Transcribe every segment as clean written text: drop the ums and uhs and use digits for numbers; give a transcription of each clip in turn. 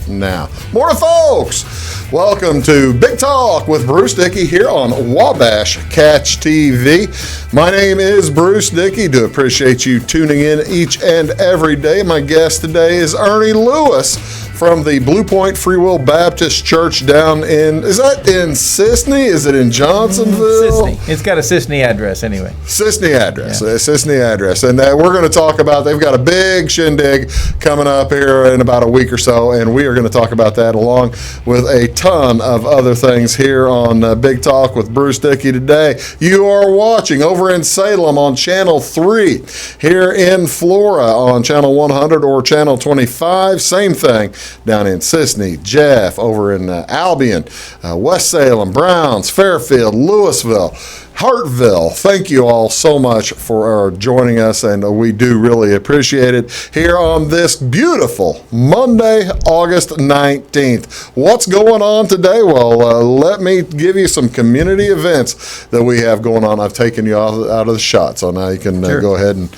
now. Morning, folks. Welcome to Big Talk with Bruce Dickey here on Wabash Catch TV. My name is Bruce Dickey. Do appreciate you tuning in each and every day. My guest today is Ernie Lewis from the Blue Point Free Will Baptist Church down in, is that in Sisney? Is it in Johnsonville? Sisney. It's got a Sisney address anyway. Sisney address, yeah. Sisney address. And we're going to talk about, they've got a big shindig coming up here in about a week or so, and we are going to talk about that along with a ton of other things here on Big Talk with Bruce Dickey today. You are watching over in Salem on Channel 3, here in Flora on Channel 100 or Channel 25, same thing. Down in Sisney, Jeff, over in Albion, West Salem, Browns, Fairfield, Louisville, Hartville. Thank you all so much for joining us, and we do really appreciate it here on this beautiful Monday, August 19th. What's going on today? Well, let me give you some community events that we have going on. I've taken you out of the shot, so now you can go ahead and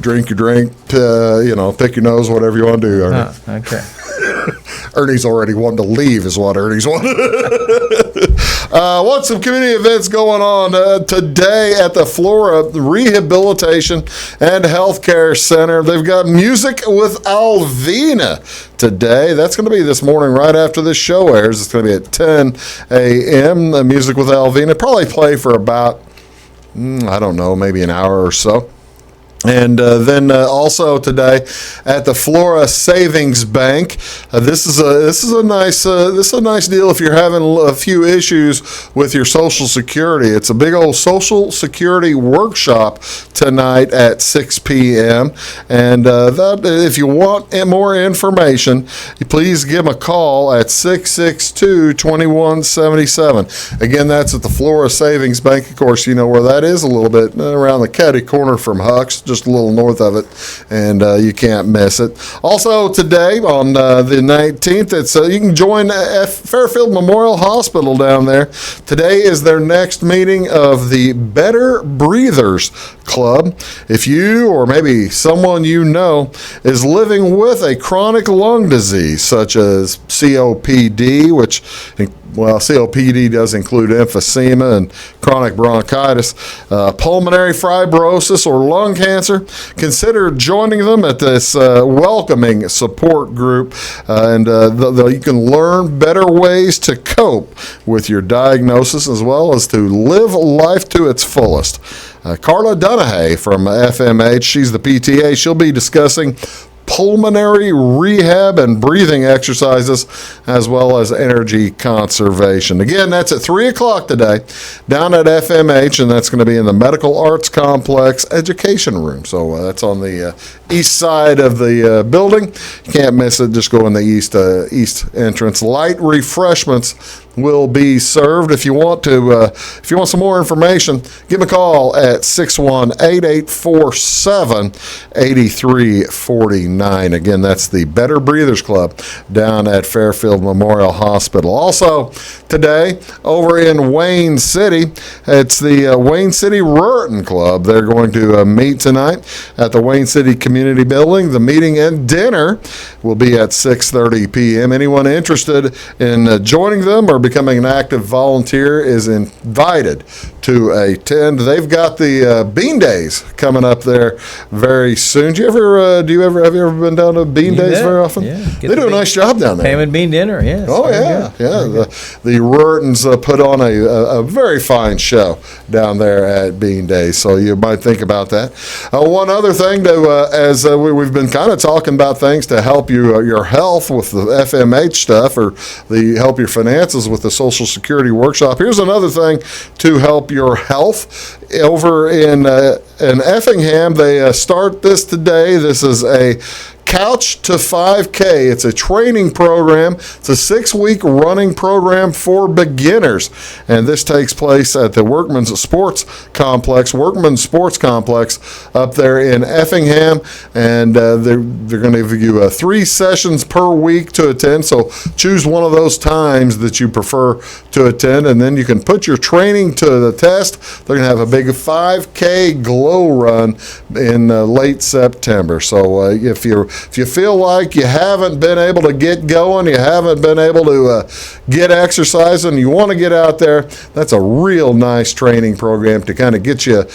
drink your drink, pick your nose, whatever you want to do, Ernie. Oh, okay. Ernie's already wanting to leave is what Ernie's wanting. What's some community events going on today at the Flora Rehabilitation and Healthcare Center? They've got Music with Alvina today. That's going to be this morning right after this show airs. It's going to be at 10 a.m. Music with Alvina. Probably play for about, maybe an hour or so. And then also today at the Flora Savings Bank, this is a nice deal if you're having a few issues with your Social Security. It's a big old Social Security workshop tonight at 6 p.m. And if you want more information, please give them a call at 662-2177. Again, that's at the Flora Savings Bank. Of course, you know where that is, a little bit around the catty corner from Huck's, just a little north of it, and you can't miss it. Also today on the 19th, you can join Fairfield Memorial Hospital down there. Today is their next meeting of the Better Breathers Club. If you or maybe someone you know is living with a chronic lung disease such as COPD, which COPD does include emphysema and chronic bronchitis, pulmonary fibrosis, or lung cancer, consider joining them at this welcoming support group, and you can learn better ways to cope with your diagnosis as well as to live life to its fullest. Carla Dunahay from FMH, she's the PTA. She'll be discussing pulmonary rehab and breathing exercises, as well as energy conservation. Again, that's at 3 o'clock today down at FMH, and that's going to be in the Medical Arts Complex Education Room. So that's on the east side of the building. You can't miss it. Just go in the east entrance. Light refreshments will be served. If you want some more information, give me a call at 618-847-8349. Again, that's the Better Breathers Club down at Fairfield Memorial Hospital. Also today over in Wayne City, it's the Wayne City Ruritan Club. They're going to meet tonight at the Wayne City Community Building. The meeting and dinner will be at 6:30 p.m. Anyone interested in joining them or becoming an active volunteer is invited to attend. They've got the Bean Days coming up there very soon. Have you ever been down to Bean Days very often? Yeah. They do a nice job down there. Ham and bean dinner, yes. Oh, yeah. The Ruritans put on a very fine show down there at Bean Days, so you might think about that. One other thing, as we've been kind of talking about things to help you your health with the FMH stuff, or help your finances with the Social Security workshop. Here's another thing to help your health. Over in Effingham, they start this today. This is a Couch to 5K. It's a training program. It's a 6-week running program for beginners. And this takes place at the Workman's Sports Complex up there in Effingham. And they're going to give you 3 sessions per week to attend. So choose one of those times that you prefer to attend, and then you can put your training to the test. They're going to have a big 5K glow run in late September. So if you're If you feel like you haven't been able to get going, you haven't been able to get exercising, you want to get out there, that's a real nice training program to kind of get you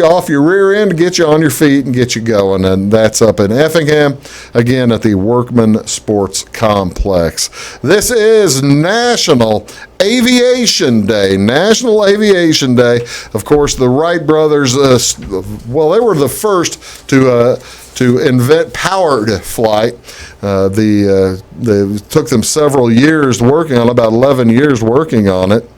off your rear end, get you on your feet, and get you going. And that's up in Effingham, again at the Workman Sports Complex. This is National Aviation Day. National Aviation Day. Of course, the Wright brothers, they were the first to invent powered flight. They took them several years working on, about 11 years working on it.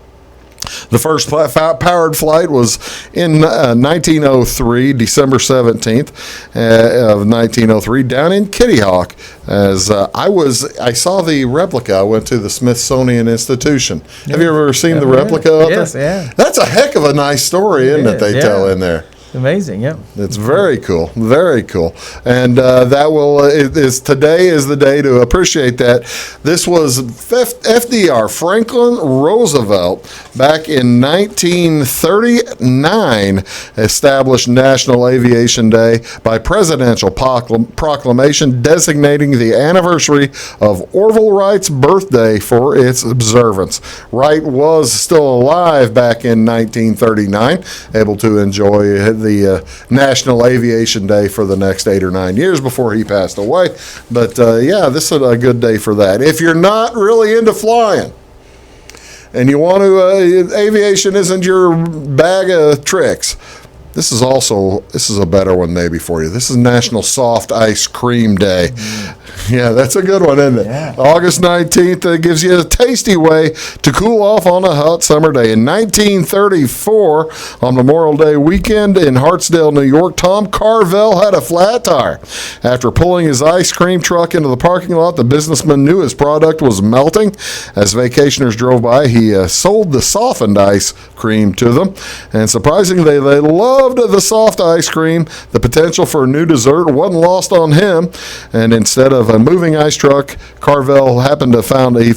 The first powered flight was in 1903, December 17th of 1903, down in Kitty Hawk. As I saw the replica. I went to the Smithsonian Institution. Yeah. Have you ever seen the replica? Yes, yeah. That's a heck of a nice story, isn't it? They tell in there. Amazing, yeah. It's very cool, very cool. And today is the day to appreciate that. This was FDR, Franklin Roosevelt, back in 1939, established National Aviation Day by presidential proclamation designating the anniversary of Orville Wright's birthday for its observance. Wright was still alive back in 1939, able to enjoy the National Aviation Day for the next 8 or 9 years before he passed away. But this is a good day for that. If you're not really into flying and you want to, aviation isn't your bag of tricks, this is a better one maybe for you. This is National Soft Ice Cream Day. Yeah, that's a good one, isn't it? Yeah. August 19th gives you a tasty way to cool off on a hot summer day. In 1934, on Memorial Day weekend in Hartsdale, New York, Tom Carvel had a flat tire. After pulling his ice cream truck into the parking lot, the businessman knew his product was melting. As vacationers drove by, he sold the softened ice cream to them. And surprisingly, they loved the soft ice cream. The potential for a new dessert wasn't lost on him. And instead of a moving ice truck, Carvel happened to found he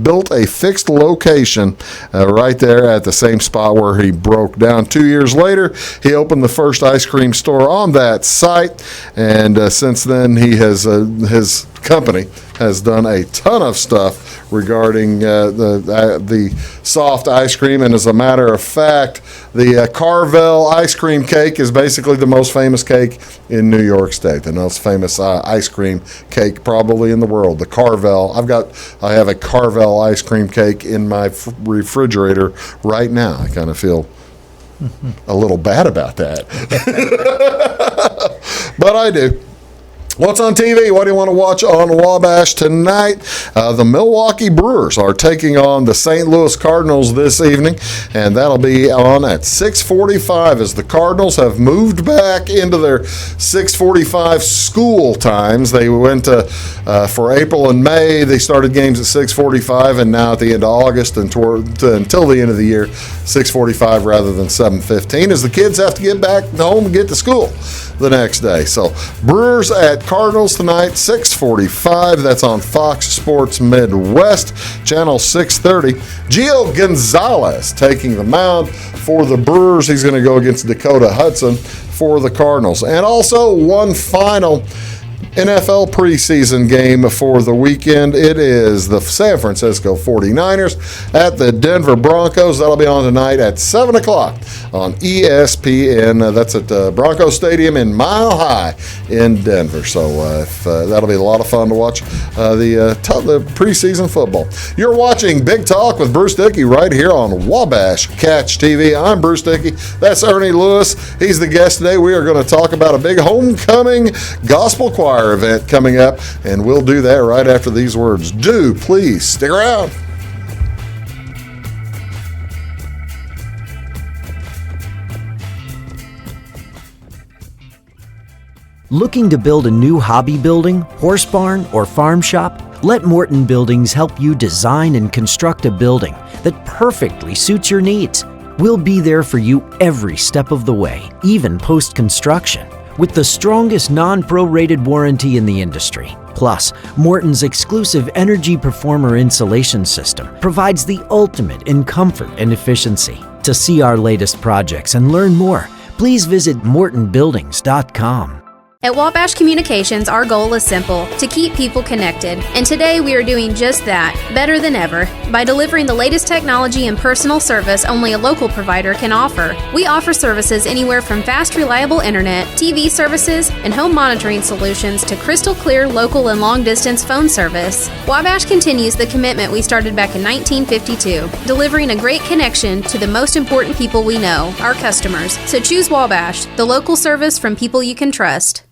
built a fixed location right there at the same spot where he broke down. 2 years later, he opened the first ice cream store on that site, and since then his company has done a ton of stuff regarding the soft ice cream. And as a matter of fact, the Carvel ice cream cake is basically the most famous cake in New York State, the most famous ice cream cake probably in the world. The Carvel. I have a Carvel ice cream cake in my refrigerator right now. I kind of feel a little bad about that, but I do. What's on TV? What do you want to watch on Wabash tonight? The Milwaukee Brewers are taking on the St. Louis Cardinals this evening, and that'll be on at 6:45 as the Cardinals have moved back into their 6:45 school times. They went for April and May. They started games at 6:45, and now at the end of August and until the end of the year, 6:45 rather than 7:15, as the kids have to get back home and get to school the next day. So Brewers at Cardinals tonight, 6:45. That's on Fox Sports Midwest, channel 630. Gio Gonzalez taking the mound for the Brewers. He's going to go against Dakota Hudson for the Cardinals. And also one final NFL preseason game for the weekend. It is the San Francisco 49ers at the Denver Broncos. That'll be on tonight at 7 o'clock on ESPN. That's at Bronco Stadium in Mile High in Denver. So that'll be a lot of fun to watch the preseason football. You're watching Big Talk with Bruce Dickey right here on Wabash Catch TV. I'm Bruce Dickey. That's Ernie Lewis. He's the guest today. We are going to talk about a big homecoming gospel choir event coming up, and we'll do that right after these words. Do please stick around. Looking to build a new hobby building, horse barn, or farm shop? Let Morton Buildings help you design and construct a building that perfectly suits your needs. We'll be there for you every step of the way, even post-construction, with the strongest non-prorated warranty in the industry. Plus, Morton's exclusive Energy Performer insulation system provides the ultimate in comfort and efficiency. To see our latest projects and learn more, please visit mortonbuildings.com. At Wabash Communications, our goal is simple, to keep people connected. And today we are doing just that, better than ever, by delivering the latest technology and personal service only a local provider can offer. We offer services anywhere from fast, reliable internet, TV services, and home monitoring solutions to crystal clear local and long-distance phone service. Wabash continues the commitment we started back in 1952, delivering a great connection to the most important people we know, our customers. So choose Wabash, the local service from people you can trust.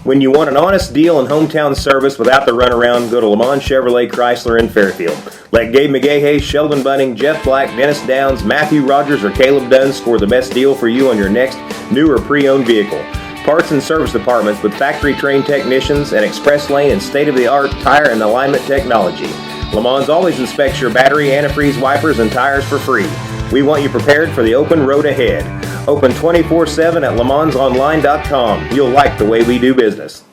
When you want an honest deal and hometown service without the runaround, go to Lamont Chevrolet Chrysler in Fairfield. Let Gabe McGahey, Sheldon Bunning, Jeff Black, Dennis Downs, Matthew Rogers, or Caleb Dunn score the best deal for you on your next new or pre-owned vehicle. Parts and service departments with factory-trained technicians and express lane and state-of-the-art tire and alignment technology. Lamont always inspects your battery, antifreeze, wipers, and tires for free. We want you prepared for the open road ahead. Open 24/7 at LeMansOnline.com. You'll like the way we do business.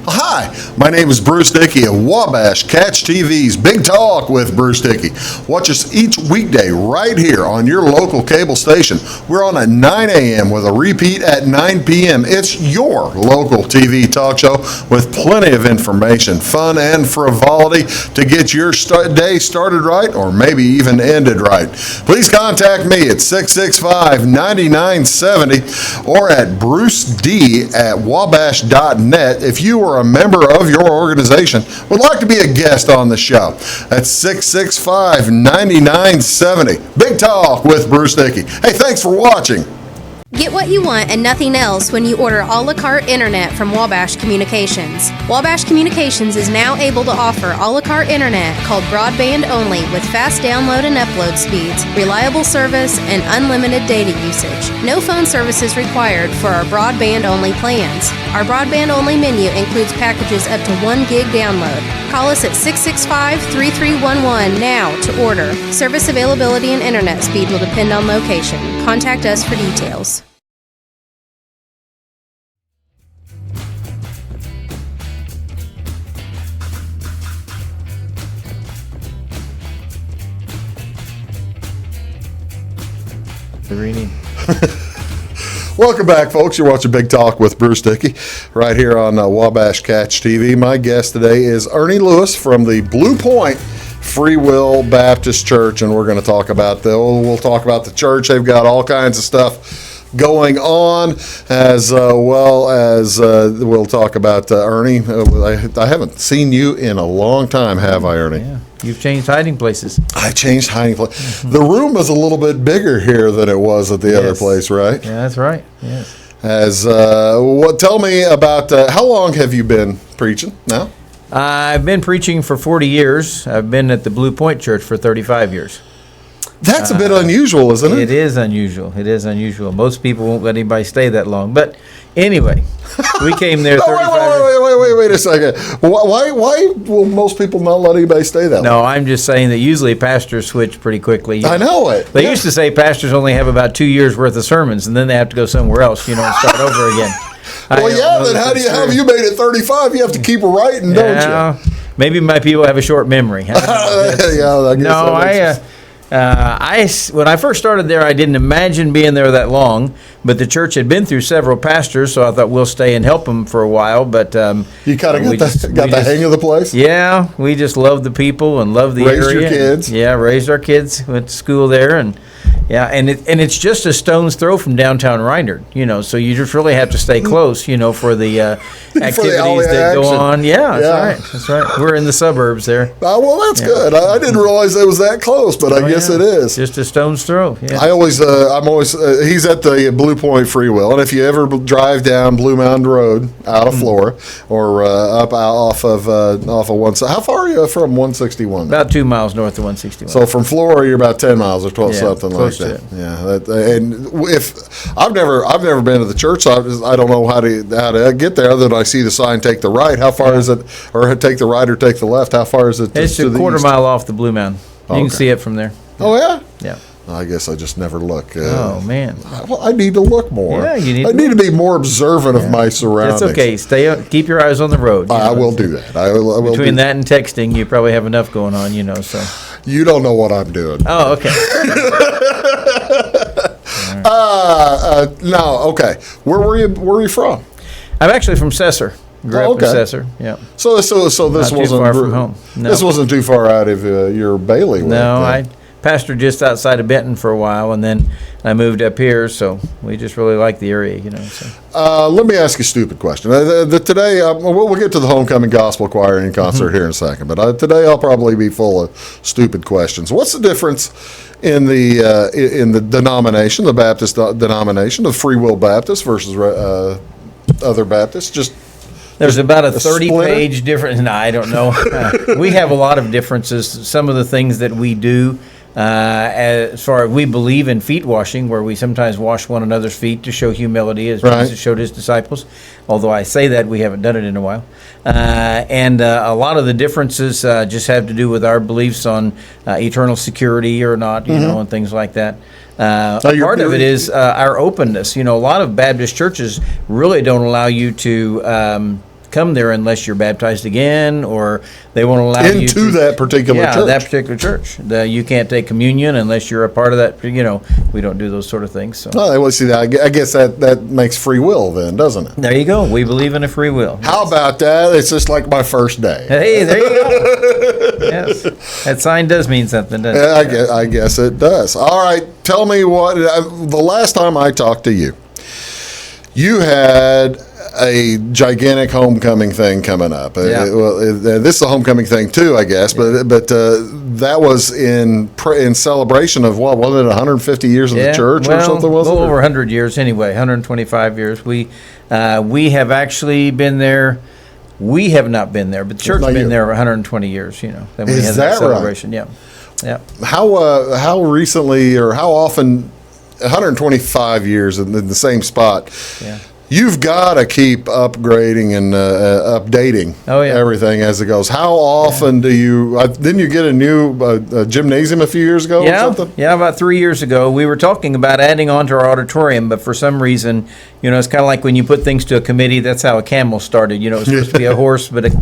Hi, my name is Bruce Dickey of Wabash Catch TV's Big Talk with Bruce Dickey. Watch us each weekday right here on your local cable station. We're on at 9 a.m. with a repeat at 9 p.m. It's your local TV talk show with plenty of information, fun, and frivolity to get your day started right or maybe even ended right. Please contact me at 665-9970 or at bruced@wabash.net if you are a member of your organization would like to be a guest on the show. That's 665-9970. Big Talk with Bruce Dickey. Hey, thanks for watching. Get what you want and nothing else when you order a la carte internet from Wabash Communications. Wabash Communications is now able to offer a la carte internet called broadband only with fast download and upload speeds, reliable service, and unlimited data usage. No phone service is required for our broadband only plans. Our broadband only menu includes packages up to 1 gig download. Call us at 665-3311 now to order. Service availability and internet speed will depend on location. Contact us for details. Welcome back, folks. You're watching Big Talk with Bruce Dickey right here on Wabash Catch TV. My guest today is Ernie Lewis from the Blue Point Free Will Baptist Church, and we're going to talk about we'll talk about the church. They've got all kinds of stuff going on, as well as we'll talk about Ernie. I haven't seen you in a long time, have I, Ernie? Yeah. You've changed hiding places. I changed hiding place. Mm-hmm. The room is a little bit bigger here than it was at the other place, right? Yeah, that's right. Yes. Tell me about how long have you been preaching now? I've been preaching for 40 years. I've been at the Blue Point Church for 35 years. That's a bit unusual, isn't it? It is unusual. It is unusual. Most people won't let anybody stay that long. But anyway, we came there 35 Wait a second. Why will most people not let anybody stay that long? No, I'm just saying that usually pastors switch pretty quickly. I know it. They used to say pastors only have about 2 years worth of sermons, and then they have to go somewhere else, and start over again. Well, then how have you made it 35? You have to keep writing, don't you? Maybe my people have a short memory. When I first started there, I didn't imagine being there that long, but the church had been through several pastors, so I thought we'll stay and help them for a while. But you kind of got the hang of the place. Yeah, we just loved the people and loved the area. Raised your kids. Yeah, raised our kids. Went to school there, and it's just a stone's throw from downtown Reinhard. So you just really have to stay close. For the activities that go on. Yeah, that's right. We're in the suburbs there. Well, that's good. I didn't realize it was that close, but I guess it is. Just a stone's throw. Yeah. I'm always. He's at the Blue Point Free Will, and if you ever drive down Blue Mountain Road out of Flora or up off of one side, how far are you from 161? About 2 miles north of 161. So from Flora, you're about 10 miles or 12, something like that. Yeah, and if I've never been to the church, so I don't know how to get there. Other than I see the sign, take the right. How far is it, or take the right or take the left? How far is it? It's a quarter mile off the Blue Mountain. You can see it from there. Oh yeah. Yeah. I guess I just never look. Oh man! Well, I need to look more. Yeah, you need. I need to be more observant of my surroundings. It's okay. Keep your eyes on the road. I will do that. I will. Between that and texting, you probably have enough going on. So you don't know what I'm doing. Oh, okay. No, okay. Where were you from? I'm actually from Cesar. Grew up in Cesar. Yeah. So this Not wasn't too far from home. No. This wasn't too far out of your bailiwick. No, I pastored just outside of Benton for a while, and then I moved up here. So we just really like the area, So. Let me ask you a stupid question. Today, we'll get to the Homecoming Gospel Choir in concert here in a second, but today I'll probably be full of stupid questions. What's the difference in the denomination, the Baptist denomination, of Free Will Baptist versus other Baptists? There's about a 30-page difference. No, I don't know. We have a lot of differences. Some of the things that we do, as far as we believe in feet washing, where we sometimes wash one another's feet to show humility, as Jesus showed his disciples. Although I say that, we haven't done it in a while. And a lot of the differences just have to do with our beliefs on eternal security or not, know, and things like that. Part of it is our openness. A lot of Baptist churches really don't allow you to come there unless you're baptized again, or they won't allow you into that particular church. Yeah, that particular church. You can't take communion unless you're a part of that. We don't do those sort of things. So. Well, see, I guess that makes free will then, doesn't it? There you go. We believe in a free will. How about that? It's just like my first day. Hey, there you go. Yes, that sign does mean something, doesn't it? I guess it does. All right, tell me what. The last time I talked to you, you had a gigantic homecoming thing coming up. Yeah. This is a homecoming thing too, I guess. But that was in celebration of what, wasn't it 150 years of the church or something? Was it? Over 100 years anyway, 125 years. We have actually been there. We have not been there, but the church has been there 120 years. Then we is had that celebration. Right? Yeah. How recently or how often? 125 years in the same spot. Yeah. You've got to keep upgrading and updating everything as it goes. How often do you? Didn't you get a new gymnasium a few years ago or something? Yeah, about 3 years ago. We were talking about adding on to our auditorium, but for some reason, it's kind of like when you put things to a committee. That's how a camel started. It was supposed to be a horse, but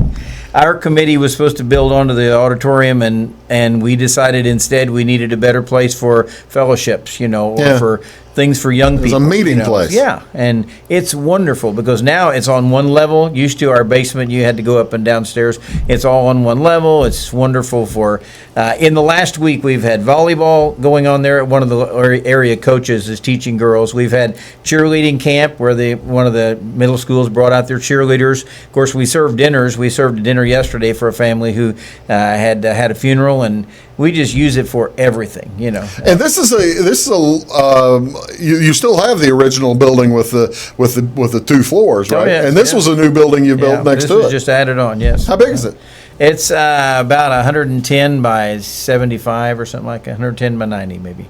our committee was supposed to build onto the auditorium, and we decided instead we needed a better place for fellowships, or for things for young people. It's a meeting place. Yeah, and it's wonderful because now it's on one level. Used to our basement, you had to go up and downstairs. It's all on one level. It's wonderful for, in the last week, we've had volleyball going on there. One of the area coaches is teaching girls. We've had cheerleading camp where one of the middle schools brought out their cheerleaders. Of course, we served dinners. We served a dinner yesterday for a family who had a funeral, and we just use it for everything, And this is you still have the original building with the 2 floors, right? Yes, and this was a new building you built next to it. This was just added on, yes. How big is it? It's about 110 by 75 or something like that, 110 by 90 maybe.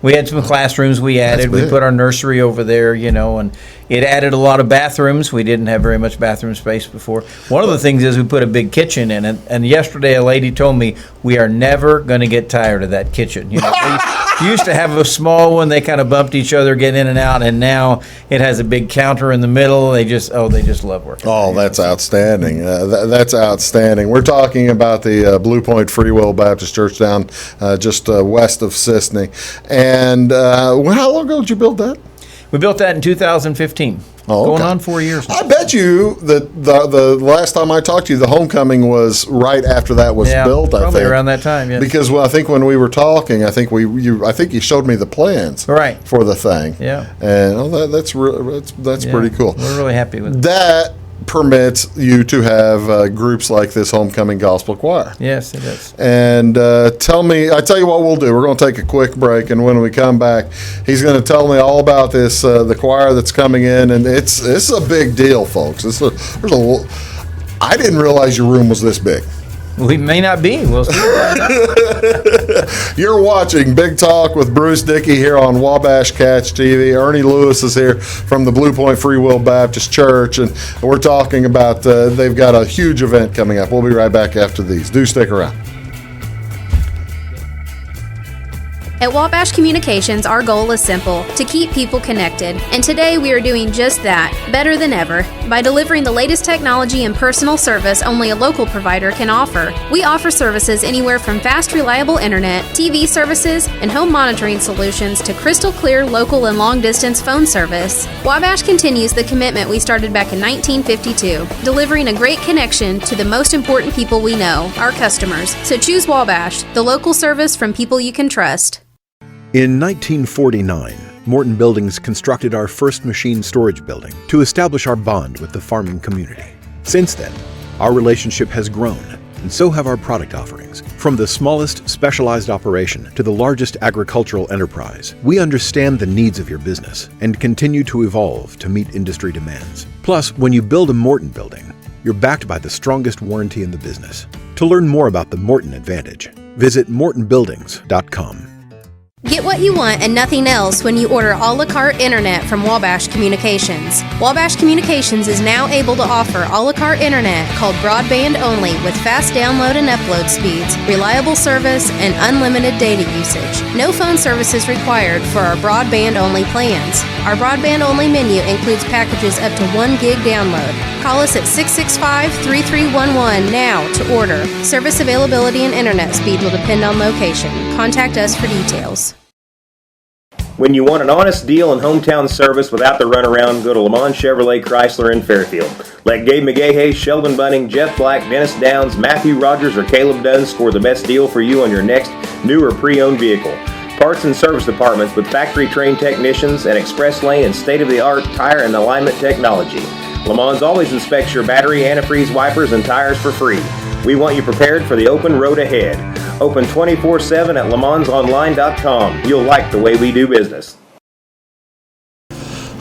We had some classrooms we added. We put our nursery over there, and it added a lot of bathrooms. We didn't have very much bathroom space before. One of the things is we put a big kitchen in it. And yesterday a lady told me we are never going to get tired of that kitchen. We used to have a small one. They kind of bumped each other, get in and out. And now it has a big counter in the middle. They just love working. Oh, that's outstanding. That's outstanding. We're talking about the Blue Point Free Will Baptist Church down just west of Sisney. And how long ago did you build that? We built that in 2015. Oh, okay. Going on 4 years now. I bet you that the last time I talked to you, the homecoming was right after that was built. I probably think around that time. Yes. Because I think when we were talking, I think you showed me the plans for the thing. Yeah. And that's pretty cool. We're really happy with it. That permits you to have groups like this Homecoming Gospel Choir. Yes, it does. And I tell you what we'll do. We're going to take a quick break, and when we come back, he's going to tell me all about this, the choir that's coming in, and it's a big deal, folks. I didn't realize your room was this big. We may not be. We'll see. You're watching Big Talk with Bruce Dickey here on Wabash Catch TV. Ernie Lewis is here from the Blue Point Free Will Baptist Church, and we're talking about they've got a huge event coming up. We'll be right back after these. Do stick around. At Wabash Communications, our goal is simple: to keep people connected. And today we are doing just that, better than ever, by delivering the latest technology and personal service only a local provider can offer. We offer services anywhere from fast, reliable internet, TV services, and home monitoring solutions to crystal clear local and long-distance phone service. Wabash continues the commitment we started back in 1952, delivering a great connection to the most important people we know, our customers. So choose Wabash, the local service from people you can trust. In 1949, Morton Buildings constructed our first machine storage building to establish our bond with the farming community. Since then, our relationship has grown, and so have our product offerings. From the smallest specialized operation to the largest agricultural enterprise, we understand the needs of your business and continue to evolve to meet industry demands. Plus, when you build a Morton building, you're backed by the strongest warranty in the business. To learn more about the Morton Advantage, visit mortonbuildings.com. Get what you want and nothing else when you order a la carte internet from Wabash Communications. Wabash Communications is now able to offer a la carte internet called broadband only with fast download and upload speeds, reliable service, and unlimited data usage. No phone service is required for our broadband only plans. Our broadband only menu includes packages up to 1 gig download. Call us at 665-3311 now to order. Service availability and internet speed will depend on location. Contact us for details. When you want an honest deal and hometown service without the runaround, go to Lamont Chevrolet Chrysler in Fairfield. Let Gabe McGahey, Sheldon Bunning, Jeff Black, Dennis Downs, Matthew Rogers, or Caleb Dunn score the best deal for you on your next new or pre-owned vehicle. Parts and service departments with factory-trained technicians and express lane and state-of-the-art tire and alignment technology. Lamont always inspects your battery, antifreeze, wipers, and tires for free. We want you prepared for the open road ahead. Open 24/7 at LeMansOnline.com. You'll like the way we do business.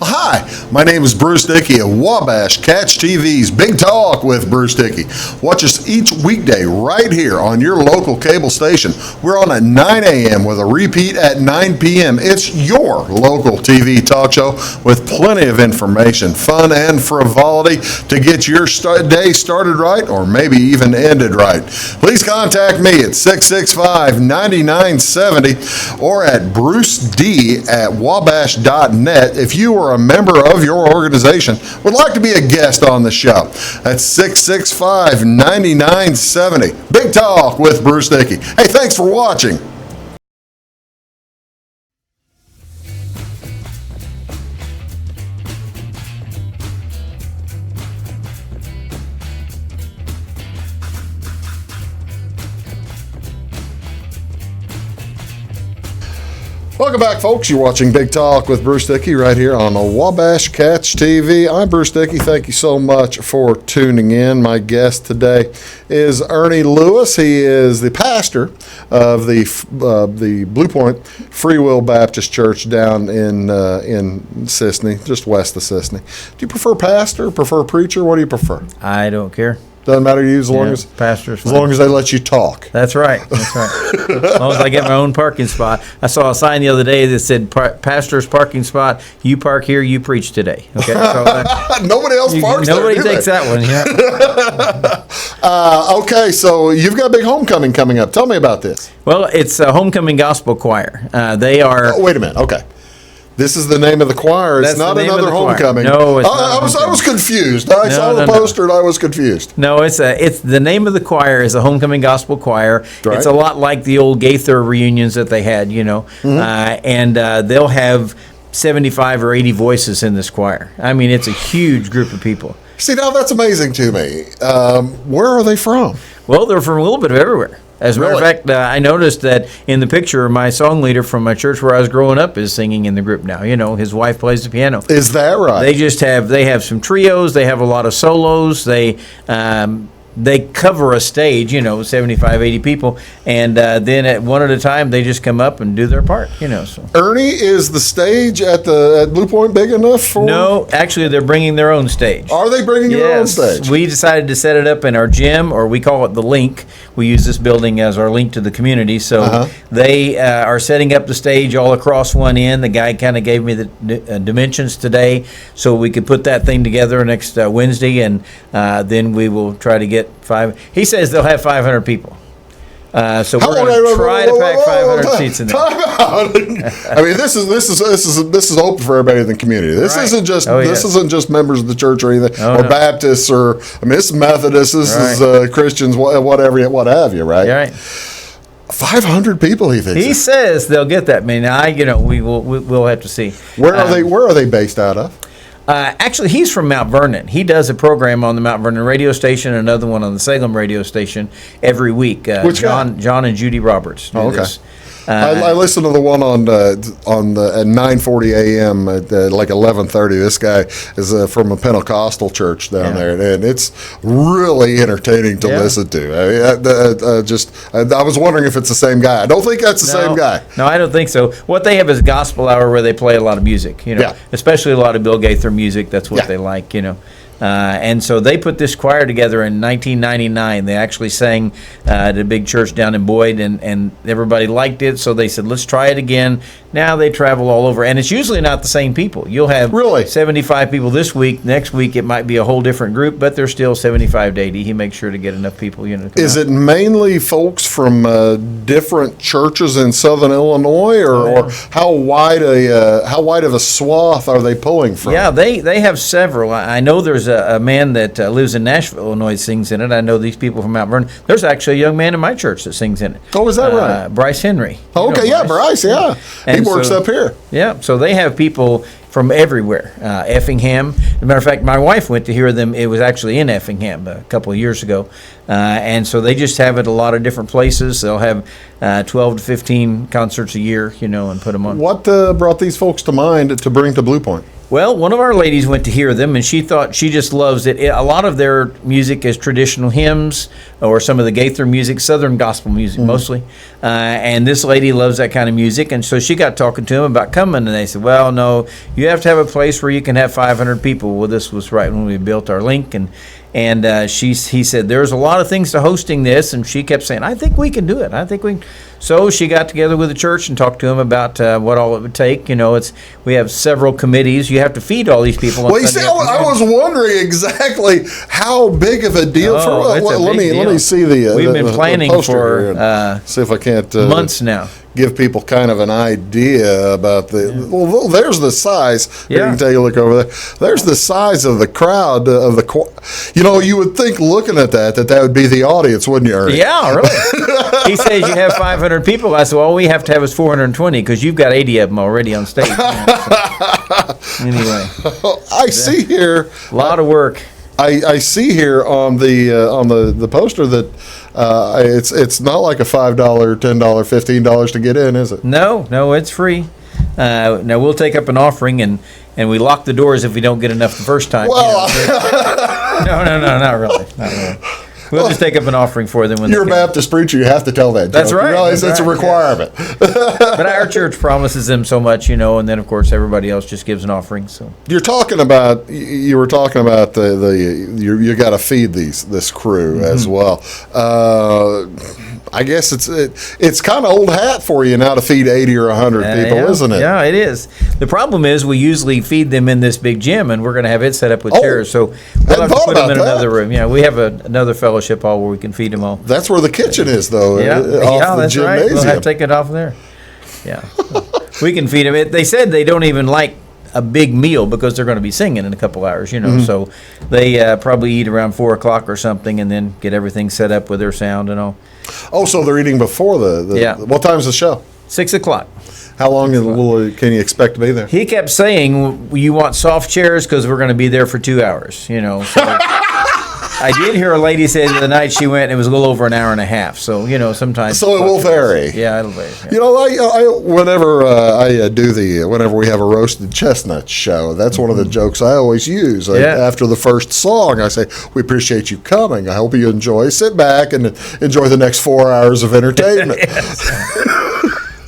Hi, my name is Bruce Dickey of Wabash Catch TV's Big Talk with Bruce Dickey. Watch us each weekday right here on your local cable station. We're on at 9 a.m. with a repeat at 9 p.m. It's your local TV talk show with plenty of information, fun, and frivolity to get your day started right or maybe even ended right. Please contact me at 665-9970 or at bruced@wabash.net if you are a member of your organization would like to be a guest on the show. That's 665-9970. Big Talk with Bruce Dickey. Hey, thanks for watching. Welcome back, folks. You're watching Big Talk with Bruce Dickey right here on the Wabash Catch TV. I'm Bruce Dickey. Thank you so much for tuning in. My guest today is Ernie Lewis. He is the pastor of the Blue Point Free Will Baptist Church down in Sisney, just west of Sisney. Do you prefer pastor, prefer preacher? What do you prefer? I don't care. Doesn't matter to you as long as pastor's as long as they let you talk. That's right. That's right. As long as I get my own parking spot. I saw a sign the other day that said "Pastor's parking spot. You park here. You preach today." Okay. So nobody else parks. Nobody takes that one. Yeah. Okay. So you've got a big homecoming coming up. Tell me about this. Well, it's a homecoming gospel choir. They are. Oh, wait a minute. Okay. This is the name of the choir. It's not another homecoming. No, it's not. I was confused. I saw the poster and I was confused. No, it's the name of the choir is a homecoming gospel choir. Right. It's a lot like the old Gaither reunions that they had, and they'll have 75 or 80 voices in this choir. I mean, it's a huge group of people. See, now that's amazing to me. Where are they from? Well, they're from a little bit of everywhere. As a matter of fact, I noticed that in the picture, my song leader from my church where I was growing up is singing in the group now. His wife plays the piano. Is that right? They have some trios. They have a lot of solos. They cover a stage, 75, 80 people, and then at one at a time, they just come up and do their part, So. Ernie, is the stage at Blue Point big enough for? No, actually, they're bringing their own stage. Are they bringing their own stage? We decided to set it up in our gym, or we call it the Link. We use this building as our link to the community, so they are setting up the stage all across one end. The guy kind of gave me the dimensions today, so we could put that thing together next Wednesday, and then we will try to get 5. He says they'll have 500 people. So we're going to try to pack 500 seats in there. I mean, this is open for everybody in the community. This isn't just this isn't just members of the church or anything, or Baptists, or I mean, this is Methodists, this is Christians, whatever, what have you, right? Right. 500 people, he thinks. He says they'll get that many. Now, we'll have to see. Where are they based out of? Actually, he's from Mount Vernon. He does a program on the Mount Vernon radio station, and another one on the Salem radio station every week. Which John and Judy Roberts. Oh, okay. I listened to the one on at 9:40 a.m. at like 11:30. This guy is from a Pentecostal church down there, and it's really entertaining to listen to. I was wondering if it's the same guy. I don't think that's the same guy. No, I don't think so. What they have is a gospel hour where they play a lot of music. Especially a lot of Bill Gaither music. That's what they like. And so they put this choir together in 1999. They actually sang at a big church down in Boyd, and everybody liked it. So they said, let's try it again. Now they travel all over, and it's usually not the same people. You'll have 75 people this week. Next week it might be a whole different group, but there's still 75 to 80. He makes sure to get enough people. To come Is out. it mainly folks from different churches in Southern Illinois, or how wide of a swath are they pulling from? Yeah, they have several. I know there's a man that lives in Nashville, Illinois, sings in it. I know these people from Mount Vernon. There's actually a young man in my church that sings in it. Oh, is that right? Bryce Henry. Oh, okay, Bryce, yeah. He works up here. Yeah, so they have people from everywhere. Effingham. As a matter of fact, my wife went to hear them. It was actually in Effingham a couple of years ago. And so they just have it a lot of different places. They'll have 12 to 15 concerts a year, and put them on. What brought these folks to mind to bring to Blue Point? Well, one of our ladies went to hear them, and she thought she just loves it. A lot of their music is traditional hymns or some of the Gaither music, Southern gospel music mostly. And this lady loves that kind of music, and so she got talking to them about coming, and they said, well, no, you have to have a place where you can have 500 people. Well, this was right when we built our link, and he said, there's a lot of things to hosting this, and she kept saying, I think we can do it. So she got together with the church and talked to them about what all it would take. We have several committees. You have to feed all these people. Well, you see, I was wondering exactly how big of a deal let me see the. We've been planning for see if I can't months now. Give people kind of an idea about the. Well, there's the size. Yeah. You can take a look over there. There's the size of the crowd of the. You would think looking at that would be the audience, wouldn't you, Ernie? Yeah, really. He says you have 500 people. I said, well, all we have to have is 420 because you've got 80 of them already on stage. Anyway, I see here a lot of work. I see here on the poster that it's not like a $5, $10, $15 to get in, is it? No, it's free. Now we'll take up an offering and we lock the doors if we don't get enough the first time. Well, no, not really. We'll just take up an offering for them when you're a Baptist preacher. You have to tell that. That's joke. right. You realize that's a requirement. But our church promises them so much, and then of course everybody else just gives an offering. So you were talking about you got to feed this crew as well. I guess it's kind of old hat for you now to feed 80 or 100 people, isn't it? Yeah, it is. The problem is we usually feed them in this big gym, and we're going to have it set up with chairs. So we'll have to put them in another room. Yeah, we have another fellowship hall where we can feed them all. That's where the kitchen is, though. Yeah, that's gymnasium. Right. We'll have to take it off there. Yeah, we can feed them. They said they don't even like a big meal because they're going to be singing in a couple hours, So they probably eat around 4 o'clock or something, and then get everything set up with their sound and all. Oh, so they're eating before the What time's the show? 6 o'clock. How long can you expect to be there? He kept saying, you want soft chairs because we're going to be there for 2 hours, So I did hear a lady say the other night she went, and it was a little over an hour and a half. So, sometimes. So it will vary. Yeah, it'll vary. Yeah. I whenever whenever we have a roasted chestnut show, that's one of the jokes I always use. After the first song, I say, we appreciate you coming. I hope you enjoy. Sit back and enjoy the next 4 hours of entertainment.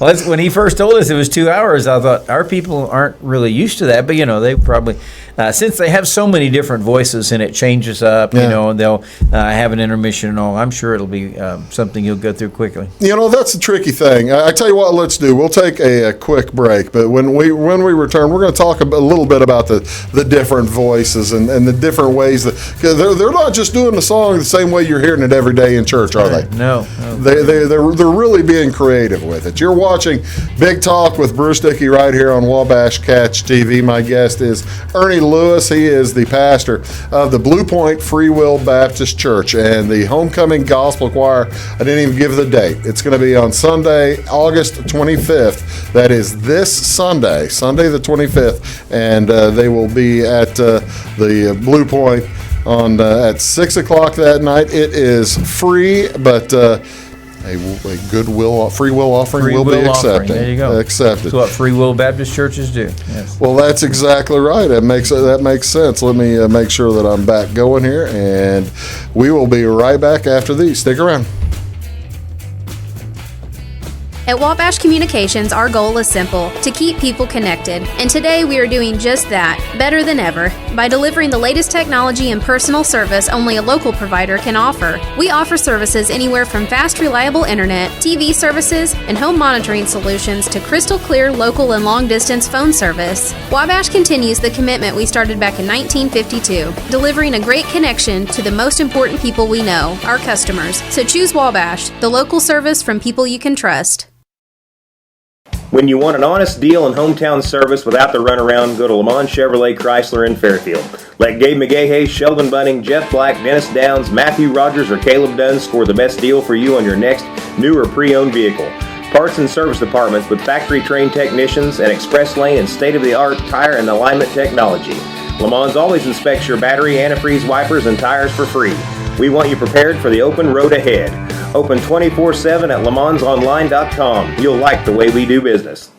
Well, when he first told us it was 2 hours, I thought our people aren't really used to that. But, they probably, since they have so many different voices and it changes up, and they'll have an intermission and all, I'm sure it'll be something you'll go through quickly. That's the tricky thing. I tell you what, let's do. We'll take a quick break, but when we return, we're going to talk a little bit about the different voices and the different ways that, cause they're not just doing the song the same way you're hearing it every day in church, are they? No. They're really being creative with it. You're watching Big Talk with Bruce Dickey right here on Wabash Catch TV. My guest is Ernie Lewis. He is the pastor of the Blue Point Free Will Baptist Church and the Homecoming Gospel Choir. I didn't even give the date. It's going to be on Sunday, August 25th. That is this Sunday the 25th, and they will be at the Blue Point on at 6 o'clock that night. It is free, but a free will offering will be accepted. There you go. Accepted. That's what Free Will Baptist churches do. Yes. Well, that's exactly right. That makes sense. Let me make sure that I'm back going here, and we will be right back after these. Stick around. At Wabash Communications, our goal is simple: to keep people connected. And today we are doing just that, better than ever, by delivering the latest technology and personal service only a local provider can offer. We offer services anywhere from fast, reliable internet, TV services, and home monitoring solutions to crystal clear local and long-distance phone service. Wabash continues the commitment we started back in 1952, delivering a great connection to the most important people we know, our customers. So choose Wabash, the local service from people you can trust. When you want an honest deal and hometown service without the runaround, go to Lamont Chevrolet Chrysler in Fairfield. Let Gabe McGahey, Sheldon Bunning, Jeff Black, Dennis Downs, Matthew Rogers, or Caleb Dunn score the best deal for you on your next new or pre-owned vehicle. Parts and service departments with factory-trained technicians and express lane and state-of-the-art tire and alignment technology. Lamont always inspects your battery, antifreeze, wipers, and tires for free. We want you prepared for the open road ahead. Open 24/7 at LeMansOnline.com. You'll like the way we do business.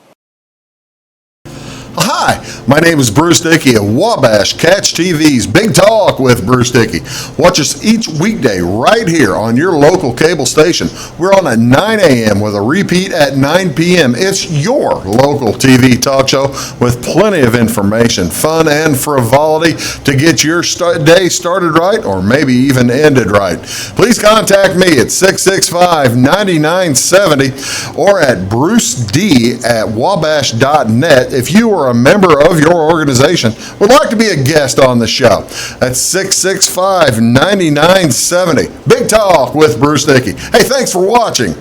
Hi, my name is Bruce Dickey of Wabash Catch TV's Big Talk with Bruce Dickey. Watch us each weekday right here on your local cable station. We're on at 9 a.m. with a repeat at 9 p.m. It's your local TV talk show with plenty of information, fun, and frivolity to get your day started right or maybe even ended right. Please contact me at 665-9970 or at bruced@wabash.net if you are a member of your organization would like to be a guest on the show. That's 665-9970. Big Talk with Bruce Dickey. Hey, thanks for watching.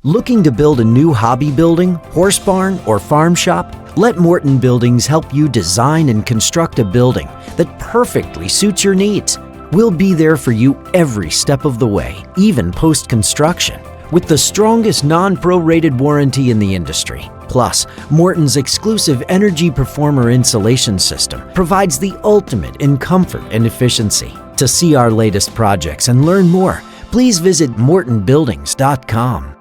Looking to build a new hobby building, horse barn, or farm shop? Let Morton Buildings help you design and construct a building that perfectly suits your needs. We'll be there for you every step of the way, even post-construction, with the strongest non-prorated warranty in the industry. Plus, Morton's exclusive Energy Performer insulation system provides the ultimate in comfort and efficiency. To see our latest projects and learn more, please visit mortonbuildings.com.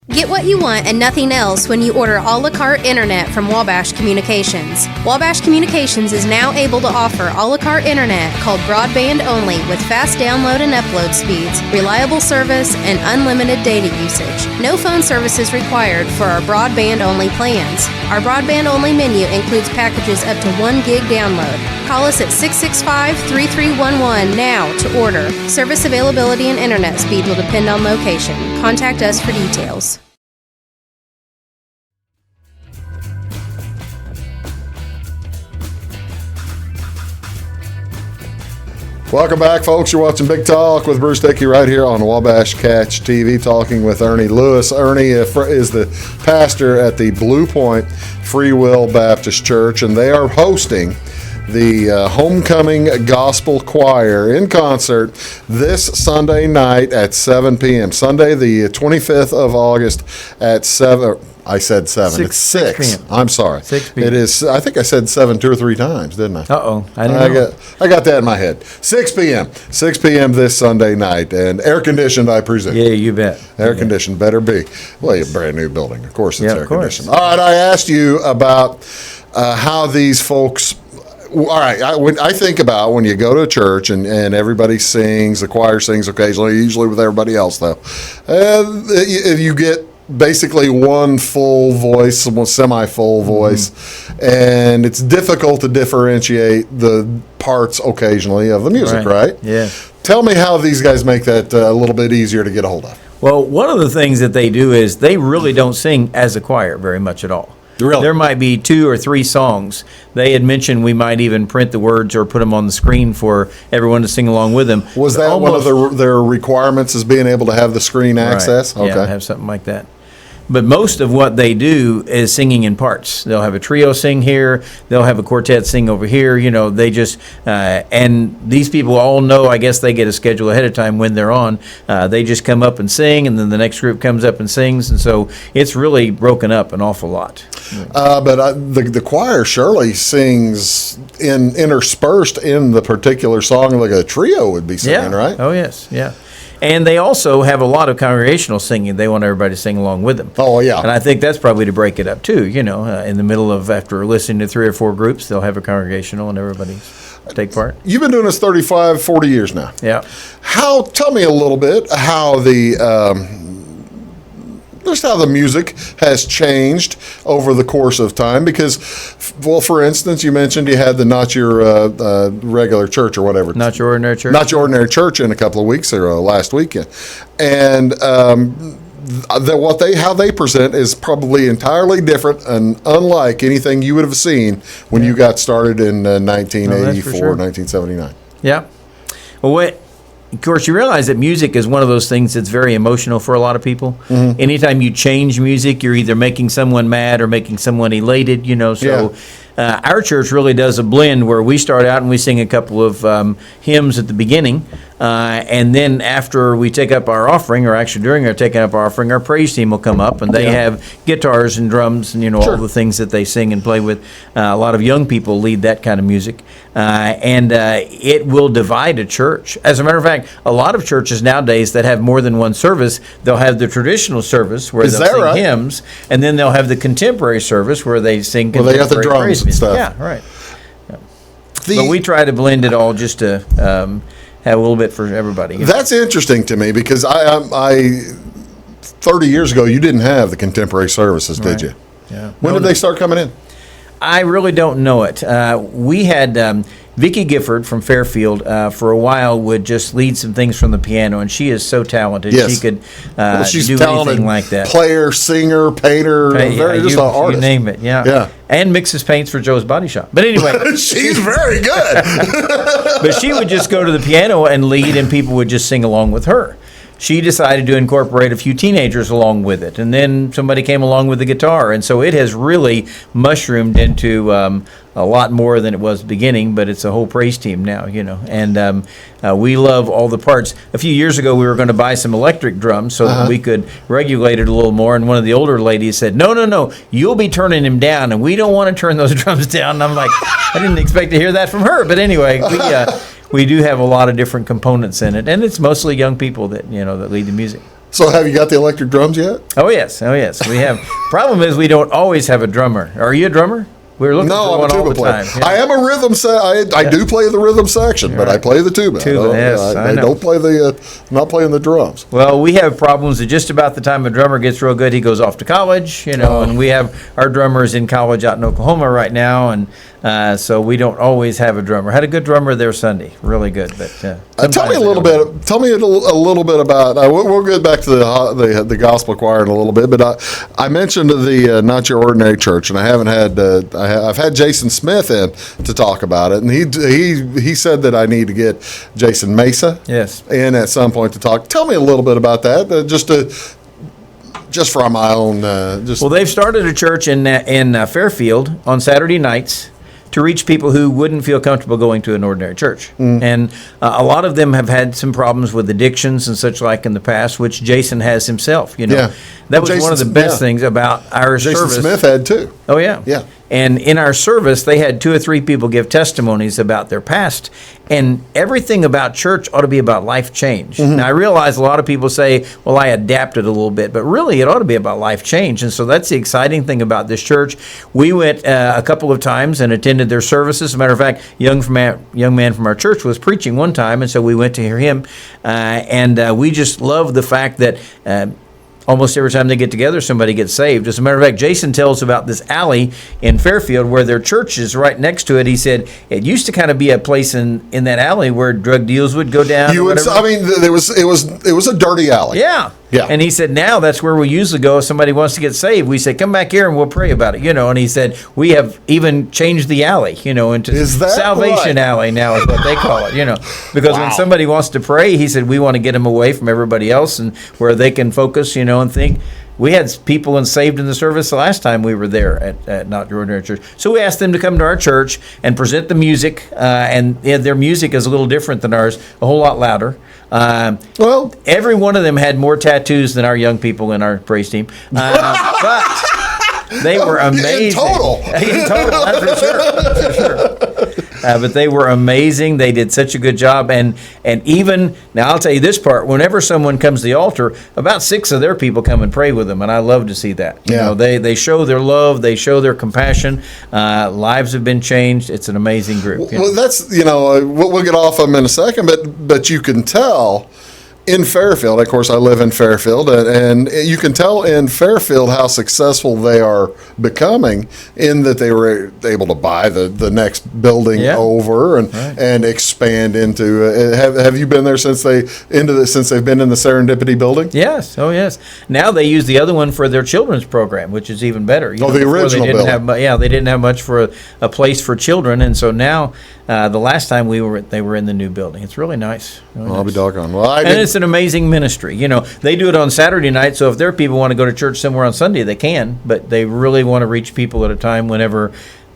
Get what you want and nothing else when you order a la carte internet from Wabash Communications. Wabash Communications is now able to offer a la carte internet called broadband only with fast download and upload speeds, reliable service, and unlimited data usage. No phone services required for our broadband only plans. Our broadband only menu includes packages up to 1 gig download. Call us at 665-3311 now to order. Service availability and internet speed will depend on location. Contact us for details. Welcome back, folks. You're watching Big Talk with Bruce Dickey right here on Wabash Catch TV, talking with Ernie Lewis. Ernie is the pastor at the Blue Point Free Will Baptist Church, and they are hosting the Homecoming Gospel Choir in concert this Sunday night at 7 p.m. Sunday, the 25th of August at 7. I said 7. It's 6. I'm sorry. 6 p.m. It is. I think I said 7 2 or 3 times, didn't I? Uh-oh. I didn't know. I got that in my head. 6 p.m. 6 p.m. this Sunday night, and air conditioned, I presume. Yeah, you bet. Air conditioned better be. Well, a brand new building. Of course, it's Yeah, air of course. conditioned. All right, I asked you about how these folks. All right, I think about when you go to a church and everybody sings, the choir sings occasionally, usually with everybody else though. You get basically one full voice, one semi-full voice, and it's difficult to differentiate the parts occasionally of the music, right? Yeah. Tell me how these guys make that a little bit easier to get a hold of. Well, one of the things that they do is they really don't sing as a choir very much at all. Really? There might be 2 or 3 songs. They had mentioned we might even print the words or put them on the screen for everyone to sing along with them. Was that one of their requirements, is being able to have the screen access? Right. Yeah, have something like that. But most of what they do is singing in parts. They'll have a trio sing here. They'll have a quartet sing over here. You know, they just, and these people all know, I guess they get a schedule ahead of time when they're on. They just come up and sing, and then the next group comes up and sings. And so it's really broken up an awful lot. But the choir surely sings interspersed in the particular song like a trio would be singing, right? Oh, yes, yeah. And they also have a lot of congregational singing. They want everybody to sing along with them. Oh, yeah. And I think that's probably to break it up, too. You know, in the middle of, after listening to 3 or 4 groups, they'll have a congregational and everybody take part. You've been doing this 35, 40 years now. Yeah. Tell me a little bit how just how the music has changed over the course of time, because, well, for instance, you mentioned you had the Not Your Regular Church or whatever. Not Your Ordinary Church. Not Your Ordinary Church in a couple of weeks or last weekend. And how they present is probably entirely different and unlike anything you would have seen when you got started in 1984, 1979. Yeah. Well, of course, you realize that music is one of those things that's very emotional for a lot of people. Mm-hmm. Anytime you change music, you're either making someone mad or making someone elated, you know. So our church really does a blend where we start out and we sing a couple of hymns at the beginning. And then after we take up our offering, or actually during our taking up our offering, our praise team will come up, and they have guitars and drums and, you know, all the things that they sing and play with. A lot of young people lead that kind of music. And it will divide a church. As a matter of fact, a lot of churches nowadays that have more than one service, they'll have the traditional service where they'll sing hymns, and then they'll have the contemporary service where they sing contemporary they got the drums praise and music. stuff. Yeah, right. Yeah. But we try to blend it all just to have a little bit for everybody. That's interesting to me, because I 30 years ago, you didn't have the contemporary services, did you? Yeah. When did they start coming in? I really don't know it. We had Vicki Gifford from Fairfield for a while would just lead some things from the piano, and she is so talented. Yes. She could she's do talented, anything like that. Player, singer, painter, just an artist. You name it, yeah. Yeah. And mixes paints for Joe's Body Shop. But anyway. She's very good. But she would just go to the piano and lead, and people would just sing along with her. She decided to incorporate a few teenagers along with it, and then somebody came along with the guitar, and so it has really mushroomed into a lot more than it was beginning, but it's a whole praise team now, you know, and we love all the parts. A few years ago, we were going to buy some electric drums so that we could regulate it a little more, and one of the older ladies said, no, you'll be turning him down, and we don't want to turn those drums down, and I'm like, I didn't expect to hear that from her, but anyway, we do have a lot of different components in it, and it's mostly young people that, you know, that lead the music. So have you got the electric drums yet? Oh yes, we have. Problem is we don't always have a drummer. Are you a drummer? We're looking for one all the time. Yeah. I am a rhythm I do play the rhythm section, but I play the tuba. I don't play not playing the drums. Well, we have problems that just about the time a drummer gets real good, he goes off to college, you know, and we have our drummers in college out in Oklahoma right now, and so we don't always have a drummer. Had a good drummer there Sunday, really good. But tell me a little bit. Tell me a little bit about. We'll get back to the gospel choir in a little bit, but I mentioned the Not Your Ordinary Church, and I haven't had. I've had Jason Smith in to talk about it, and he said that I need to get Jason Mesa in at some point to talk. Tell me a little bit about that, just from my own. Well, they've started a church in Fairfield on Saturday nights to reach people who wouldn't feel comfortable going to an ordinary church. And a lot of them have had some problems with addictions and such like in the past, which Jason has himself, you know. Yeah. That was one of the best things about our service. Jason Smith had too. Oh, yeah. Yeah. And in our service, they had 2 or 3 people give testimonies about their past. And everything about church ought to be about life change. Mm-hmm. Now, I realize a lot of people say, well, I adapted a little bit. But really, it ought to be about life change. And so that's the exciting thing about this church. We went a couple of times and attended their services. As a matter of fact, young man from our church was preaching one time. And so we went to hear him. And we just love the fact that almost every time they get together, somebody gets saved. As a matter of fact, Jason tells about this alley in Fairfield where their church is right next to it. He said it used to kind of be a place in that alley where drug deals would go down. It was a dirty alley. Yeah. Yeah. And he said, now that's where we usually go if somebody wants to get saved. We say, come back here and we'll pray about it, And he said, we have even changed the alley, into Salvation Alley now is what they call it, Because when somebody wants to pray, he said, we want to get them away from everybody else and where they can focus, and think. We had people saved in the service the last time we were there at Not Your Ordinary Church. So we asked them to come to our church and present the music, and their music is a little different than ours, a whole lot louder. Well, every one of them had more tattoos than our young people in our praise team, but they were amazing. In total, that's for sure. But they were amazing. They did such a good job, and even now I'll tell you this part: whenever someone comes to the altar, about 6 of their people come and pray with them, and I love to see that. They show their love, they show their compassion. Lives have been changed. It's an amazing group. Well, that's we'll get off them in a second, but you can tell. In Fairfield, of course, I live in Fairfield, and you can tell in Fairfield how successful they are becoming in that they were able to buy the next building over and expand into. Have you been there since they've been in the Serendipity building? Yes. Oh, yes. Now they use the other one for their children's program, which is even better. The original building. They didn't have much for a place for children, and so now the last time they were in the new building. It's really nice. I'll be doggone. Well, it's an amazing ministry. They do it on Saturday night, so if their people want to go to church somewhere on Sunday, they can, but they really want to reach people at a time whenever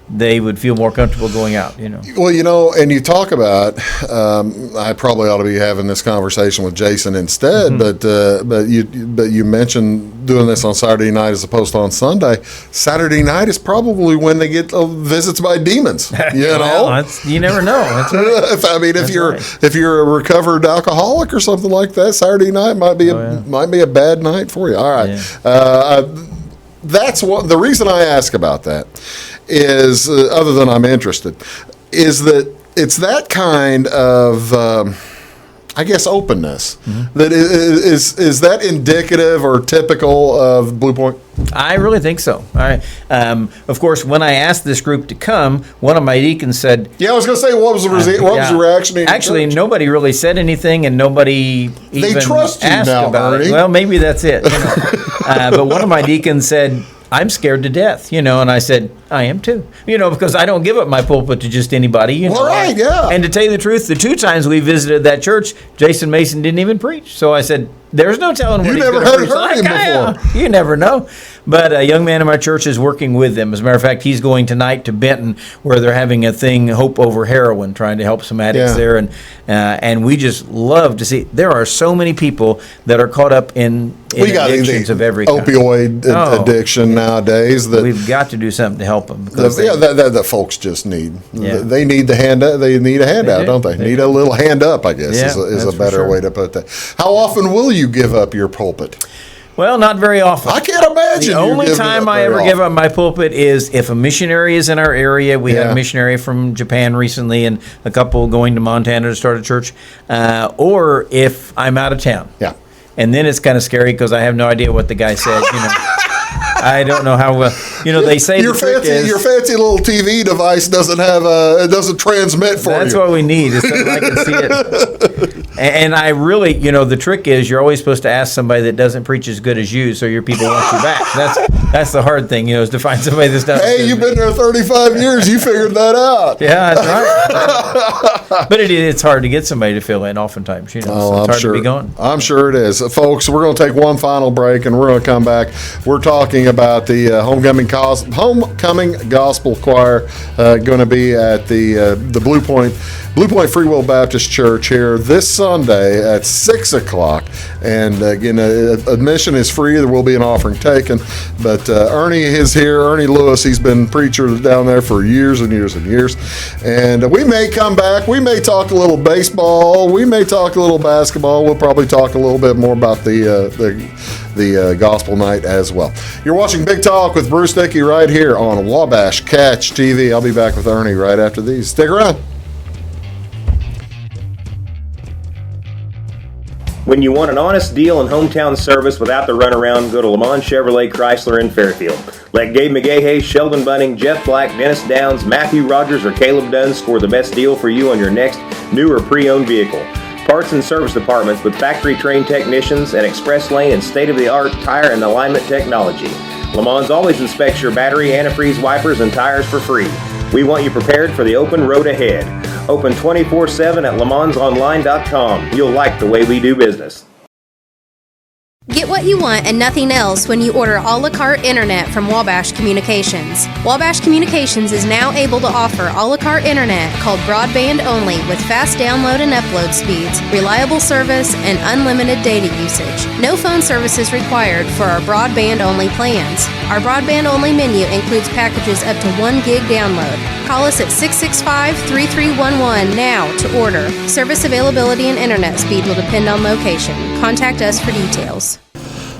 they would feel more comfortable going out, Well, and you talk about, I probably ought to be having this conversation with Jason instead, but you mentioned doing this on Saturday night as opposed to on Sunday. Saturday night is probably when they get visits by demons, Well, you never know. That's right. if you're a recovered alcoholic or something like that, Saturday night might be a bad night for you. All right. Yeah. That's what the reason I ask about that is, other than I'm interested, is that it's that kind of, openness. That is that indicative or typical of Blue Point? I really think so. Of course, when I asked this group to come, one of my deacons said, "Yeah, I was going to say, what was the reaction?" Actually, nobody really said anything, and nobody even trust you asked now, about Ernie. it. Well, maybe that's it. But one of my deacons said, I'm scared to death, and I said, I am too, because I don't give up my pulpit to just anybody, Well, right, yeah. And to tell you the truth, the 2 times we visited that church, Jason Mason didn't even preach. So I said, there's no telling what he's going to preach. You never heard him before. You never know. But a young man in my church is working with them. As a matter of fact, he's going tonight to Benton, where they're having a thing, Hope Over Heroin, trying to help some addicts there. And we just love to see. There are so many people that are caught up in addictions of every kind. Opioid addiction nowadays. That we've got to do something to help them. That folks just need. Yeah. They need the handout. They need a handout, don't they? Need a little hand up, I guess, is a better way to put that. How often will you give up your pulpit? Well, not very often. I can't imagine. The only time I ever give up my pulpit is if a missionary is in our area. We had a missionary from Japan recently, and a couple going to Montana to start a church, or if I'm out of town. Yeah. And then it's kind of scary because I have no idea what the guy said. I don't know how well. They say your fancy little TV device doesn't transmit for you. That's what we need. Is something I can see it. And I really, the trick is you're always supposed to ask somebody that doesn't preach as good as you, so your people want you back. That's the hard thing, is to find somebody that's done. Hey, you've been there 35 years. You figured that out. Yeah, that's right. But it's hard to get somebody to fill in. Oftentimes, so it's hard to be gone. I'm sure it is, folks. We're going to take one final break, and we're going to come back. We're talking about the homecoming gospel choir going to be at the Blue Point Free Will Baptist Church here this Sunday at 6 o'clock. And again, admission is free. There will be an offering taken. But Ernie is here. Ernie Lewis, he's been preacher down there for years and years and years. And we may come back. We may talk a little baseball. We may talk a little basketball. We'll probably talk a little bit more about the gospel night as well. You're watching Big Talk with Bruce Dickey right here on Wabash Catch TV. I'll be back with Ernie right after these. Stick around. When you want an honest deal and hometown service without the runaround, go to Lamont Chevrolet Chrysler in Fairfield. Let Gabe McGahey, Sheldon Bunning, Jeff Black, Dennis Downs, Matthew Rogers, or Caleb Dunn score the best deal for you on your next new or pre-owned vehicle. Parts and service departments with factory-trained technicians and express lane and state-of-the-art tire and alignment technology. Lamont always inspects your battery, antifreeze, wipers, and tires for free. We want you prepared for the open road ahead. Open 24/7 at LaMonsOnline.com. You'll like the way we do business. Get what you want and nothing else when you order a la carte internet from Wabash Communications. Wabash Communications is now able to offer a la carte internet called broadband only with fast download and upload speeds, reliable service, and unlimited data usage. No phone service is required for our broadband only plans. Our broadband only menu includes packages up to 1 gig download. Call us at 665-3311 now to order. Service availability and internet speed will depend on location. Contact us for details.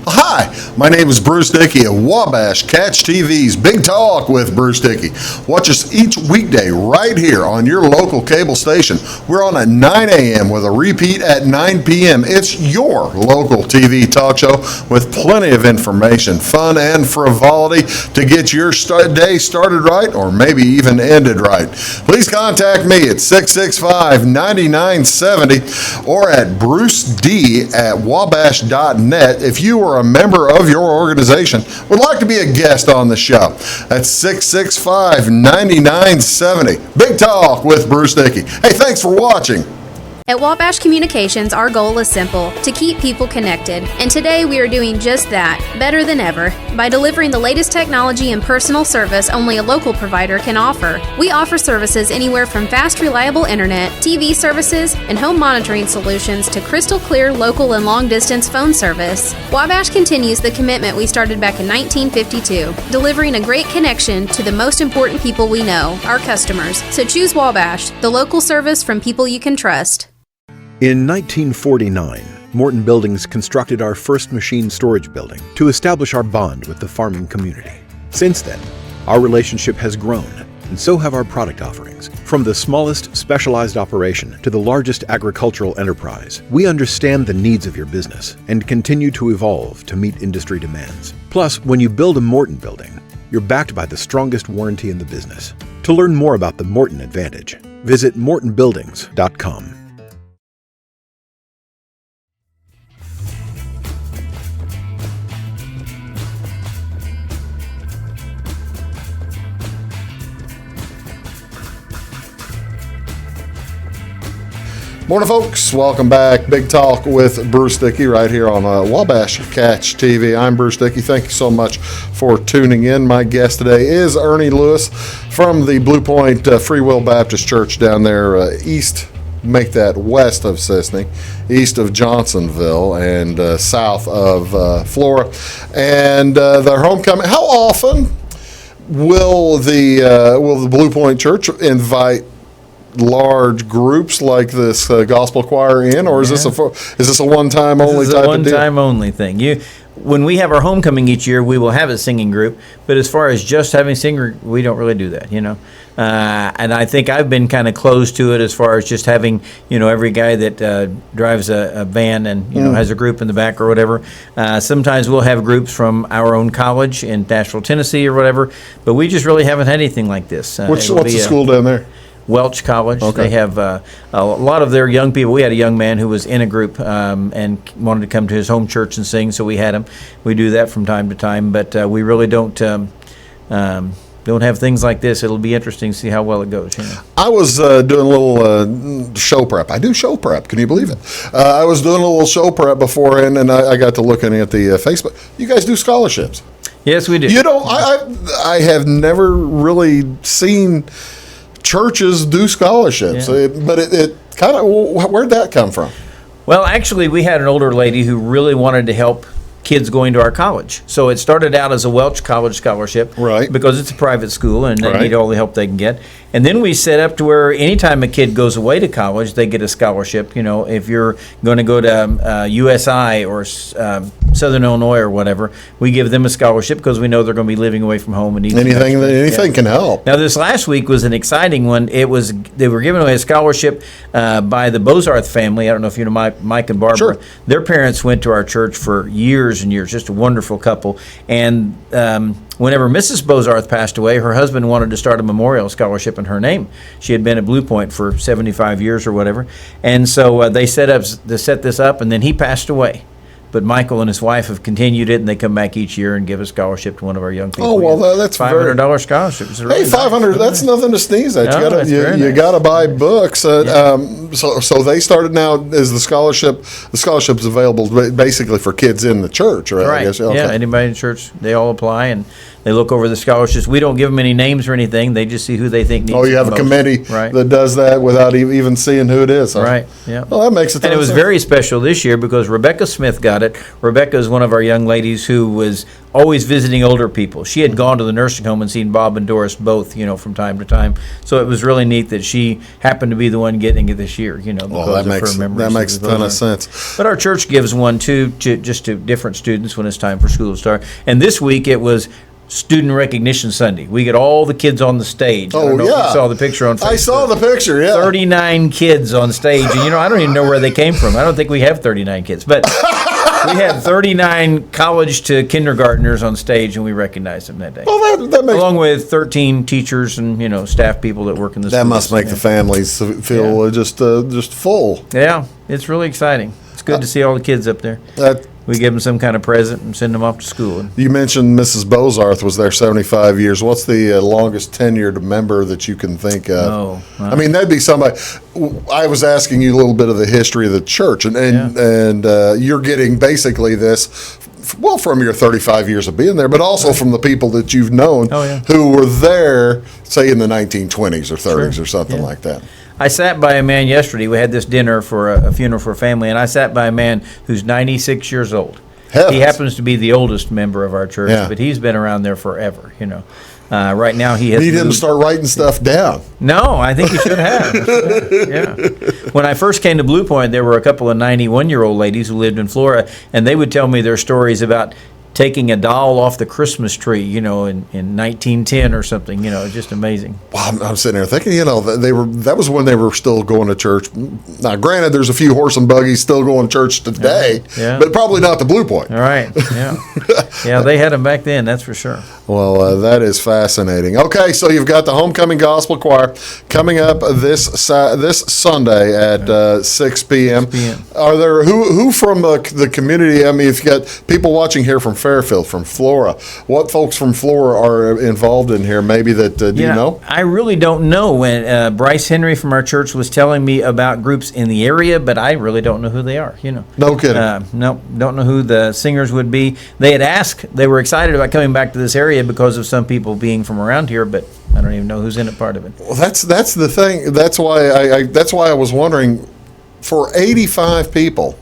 Hi, my name is Bruce Dickey of Wabash Catch TV's Big Talk with Bruce Dickey. Watch us each weekday right here on your local cable station. We're on at 9 a.m. with a repeat at 9 p.m. It's your local TV talk show with plenty of information, fun, and frivolity to get your day started right or maybe even ended right. Please contact me at 665-9970 or at bruced@wabash.net if you are a member of your organization would like to be a guest on the show. That's 665-9970. Big Talk with Bruce Dickey. Hey, thanks for watching. At Wabash Communications, our goal is simple, to keep people connected. And today we are doing just that, better than ever, by delivering the latest technology and personal service only a local provider can offer. We offer services anywhere from fast, reliable internet, TV services, and home monitoring solutions to crystal clear local and long-distance phone service. Wabash continues the commitment we started back in 1952, delivering a great connection to the most important people we know, our customers. So choose Wabash, the local service from people you can trust. In 1949, Morton Buildings constructed our first machine storage building to establish our bond with the farming community. Since then, our relationship has grown, and so have our product offerings. From the smallest specialized operation to the largest agricultural enterprise, we understand the needs of your business and continue to evolve to meet industry demands. Plus, when you build a Morton building, you're backed by the strongest warranty in the business. To learn more about the Morton Advantage, visit mortonbuildings.com. Morning, folks. Welcome back. Big Talk with Bruce Dickey right here on Wabash Catch TV. I'm Bruce Dickey. Thank you so much for tuning in. My guest today is Ernie Lewis from the Blue Point Free Will Baptist Church down there east, make that west of Sisney, east of Johnsonville, and south of Flora. And their homecoming. How often will the Blue Point Church invite large groups like this gospel choir in, or is this a one-time only type of deal? One-time only thing. When we have our homecoming each year, we will have a singing group. But as far as just having singer, we don't really do that, And I think I've been kind of close to it as far as just having, every guy that drives a van and has a group in the back or whatever. Sometimes we'll have groups from our own college in Nashville, Tennessee, or whatever. But we just really haven't had anything like this. What's the school down there? Welch College. Okay. They have a lot of their young people. We had a young man who was in a group and wanted to come to his home church and sing, so we had him. We do that from time to time, but we really don't have things like this. It'll be interesting to see how well it goes. I was doing a little show prep. I do show prep. Can you believe it? I was doing a little show prep beforehand, and I got to looking at the Facebook. You guys do scholarships. Yes, we do. I have never really seen churches do scholarships, but it kind of, where'd that come from? Well, actually, we had an older lady who really wanted to help kids going to our college. So it started out as a Welch College scholarship, right? Because it's a private school and they need all the help they can get. And then we set up to where anytime a kid goes away to college, they get a scholarship. If you're going to go to USI or Southern Illinois or whatever, we give them a scholarship because we know they're going to be living away from home and need anything can help. Now, this last week was an exciting one. They were giving away a scholarship by the Bozarth family. I don't know if you know Mike and Barbara. Sure. Their parents went to our church for years and years. Just a wonderful couple. And whenever Mrs. Bozarth passed away, her husband wanted to start a memorial scholarship in her name. She had been at Blue Point for 75 years or whatever. And so they set this up, and then he passed away. But Michael and his wife have continued it, and they come back each year and give a scholarship to one of our young people. Oh, well, that's $500 scholarship. Hey, 500, that's nothing to sneeze at. No, you got to buy books. So they started now, is the scholarship's available basically for kids in the church, right? Right. I guess. Okay. Yeah, anybody in the church, they all apply, and they look over the scholarships. We don't give them any names or anything. They just see who they think needs it. Oh, you have a committee that does that without even seeing who it is. Huh? Right, yeah. Well, that makes a ton And it was of sense. very special this year because Rebecca Smith got it. Rebecca is one of our young ladies who was always visiting older people. She had gone to the nursing home and seen Bob and Doris both, from time to time. So it was really neat that she happened to be the one getting it this year, because of her memories. That makes a ton of sense. But our church gives one, too, to different students when it's time for school to start. And this week it was Student Recognition Sunday. We get all the kids on the stage. I don't know if you saw the picture on Facebook. I saw the picture, yeah. 39 kids on stage. And, I don't even know where they came from. I don't think we have 39 kids. But we had 39 college to kindergartners on stage, and we recognized them that day. Well, that makes... Along with 13 teachers and, staff people that work in the schools. That must make the families feel just full. Yeah, it's really exciting. It's good to see all the kids up there. We give them some kind of present and send them off to school. You mentioned Mrs. Bozarth was there 75 years. What's the longest tenured member that you can think of? Oh, wow. I mean, that'd be somebody. I was asking you a little bit of the history of the church, and you're getting basically this, from your 35 years of being there, but also from the people that you've known who were there, say, in the 1920s or 30s or something like that. I sat by a man yesterday. We had this dinner for a funeral for a family, and I sat by a man who's 96 years old. Heavens. He happens to be the oldest member of our church, but he's been around there forever, Right now he has Need him to start writing stuff down. No, I think he should have. Yeah. When I first came to Blue Point, there were a couple of 91-year-old ladies who lived in Florida, and they would tell me their stories about taking a doll off the Christmas tree, in 1910 or something. Just amazing. Well, I'm sitting there thinking, that was when they were still going to church. Now, granted, there's a few horse and buggies still going to church today, but probably not the Blue Point. All right. Yeah. Yeah, they had them back then, that's for sure. Well, that is fascinating. Okay, so you've got the Homecoming Gospel Choir coming up this Sunday at 6 p.m. 6 p.m. Are there who from the community? I mean, if you got people watching here from Fairfield, from Flora, what folks from Flora are involved in here? Maybe that do you know? I really don't know. When Bryce Henry from our church was telling me about groups in the area, but I really don't know who they are. No kidding. No, don't know who the singers would be. They had asked. They were excited about coming back to this area because of some people being from around here, but I don't even know who's in it. Part of it. Well, that's the thing. That's why I was wondering. For 85 people.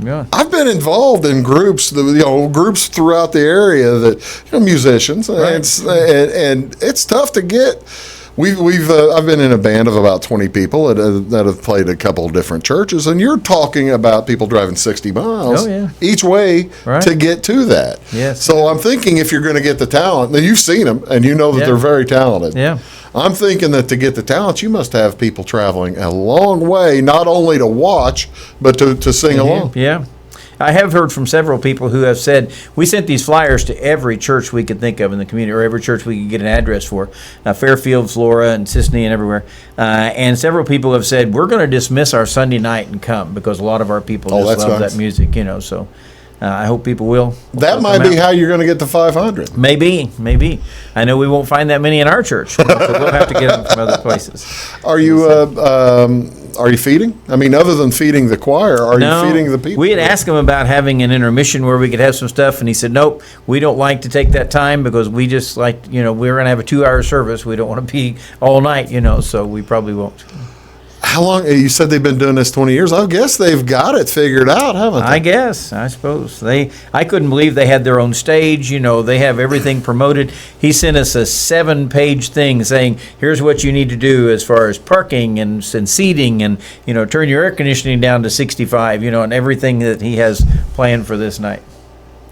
Yeah. I've been involved in groups, groups throughout the area that musicians, Right. and it's tough to get. I've been in a band of about 20 people that have played a couple of different churches, and you're talking about people driving 60 miles each way to get to that. Yes. So I'm thinking if you're going to get the talent, now you've seen them and you know that they're very talented. Yeah. I'm thinking that to get the talent, you must have people traveling a long way, not only to watch, but to sing along. Yeah. I have heard from several people who have said, we sent these flyers to every church we could think of in the community, or every church we could get an address for, Fairfield, Flora, and Sisney, and everywhere. And several people have said, we're going to dismiss our Sunday night and come, because a lot of our people just love that music, so... I hope people will. That might be how you're going to get to 500. Maybe. I know we won't find that many in our church, so we'll have to get them from other places. Are you feeding? I mean, other than feeding the choir, are you feeding the people? We had asked him about having an intermission where we could have some stuff, and he said, nope, we don't like to take that time because we just like, we're going to have a 2-hour service. We don't want to be all night, so we probably won't. How long? You said they've been doing this 20 years. I guess they've got it figured out, haven't they? I suppose. I couldn't believe they had their own stage. They have everything promoted. He sent us a 7-page thing saying, here's what you need to do as far as parking and seating and, turn your air conditioning down to 65, and everything that he has planned for this night.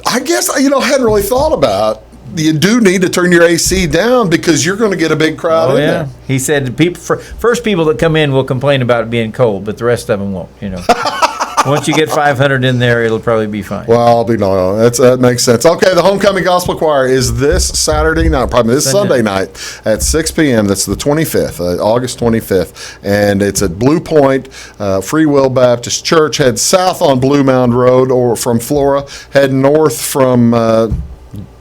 I guess, I hadn't really thought about. You do need to turn your AC down because you're going to get a big crowd in there. He said first people that come in will complain about it being cold, but the rest of them won't. Once you get 500 in there, it'll probably be fine. Well, that makes sense. Okay, the Homecoming Gospel Choir is this Saturday night, probably this Sunday night at 6 p.m. That's the 25th, August 25th, and it's at Blue Point Free Will Baptist Church. Head south on Blue Mound Road, or from Flora, head north from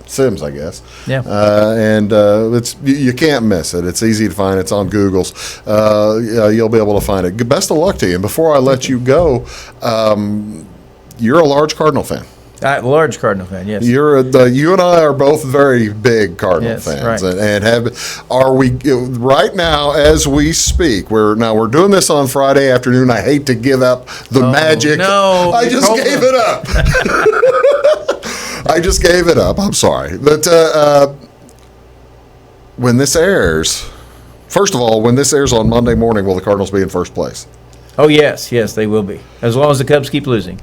Sims, I guess. Yeah. And it's you can't miss it. It's easy to find. It's on Google's. You'll be able to find it. Best of luck to you. And before I let you go, you're a large Cardinal fan. Large Cardinal fan, yes. You and I are both very big Cardinal fans, right. and are we right now as we speak? We're doing this on Friday afternoon. I hate to give up the magic. No, I just gave it up. I just gave it up. I'm sorry. But when this airs, first of all, when this airs on Monday morning, will the Cardinals be in first place? Oh, yes, they will be. As long as the Cubs keep losing.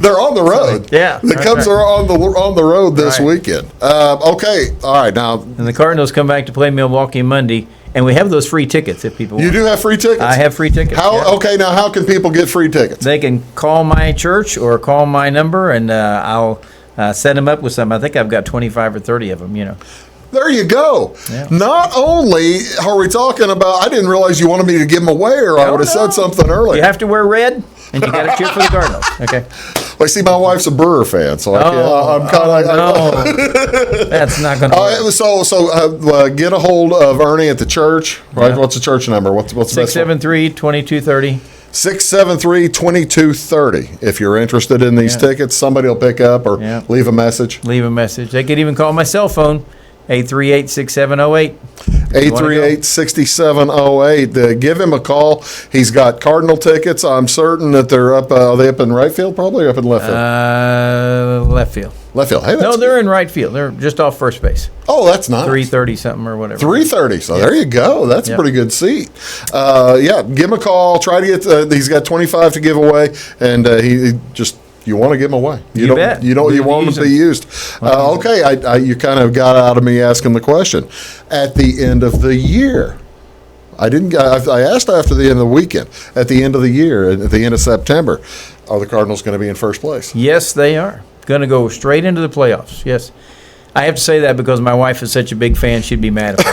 They're on the road. Yeah. The Cubs are on the road this weekend. Okay. All right. Now. And the Cardinals come back to play Milwaukee Monday. And we have those free tickets if people want. You do have free tickets? I have free tickets. Okay, now how can people get free tickets? They can call my church or call my number, and I'll set them up with some. I think I've got 25 or 30 of them, There you go. Yeah. Not only are we talking about, I didn't realize you wanted me to give them away, or I would have said something earlier. You have to wear red, and you got to cheer for the Cardinals. Okay. Well, see, my wife's a Brewer fan, so I'm kind of no. That's not going to work. So get a hold of Ernie at the church, right? Yeah. What's the church number? What's the best 673-2230. 673-2230. If you're interested in these tickets, somebody will pick up or leave a message. Leave a message. They could even call my cell phone, 838-6708. 838-6708. Give him a call. He's got Cardinal tickets. I'm certain that they're up. Are they up in right field probably, or up in left field? Left field. Left field. Hey, no, they're in right field. They're just off first base. Oh, that's nice. 330 something or whatever. 330. So there you go. That's a pretty good seat. Give him a call. Try to get. He's got 25 to give away, and he just. You want to give them away. You want them to be used. Okay, you kind of got out of me asking the question. At the end of the year, I asked after the end of the weekend. At the end of the year, at the end of September, are the Cardinals going to be in first place? Yes, they are. Going to go straight into the playoffs. Yes. I have to say that because my wife is such a big fan, she'd be mad if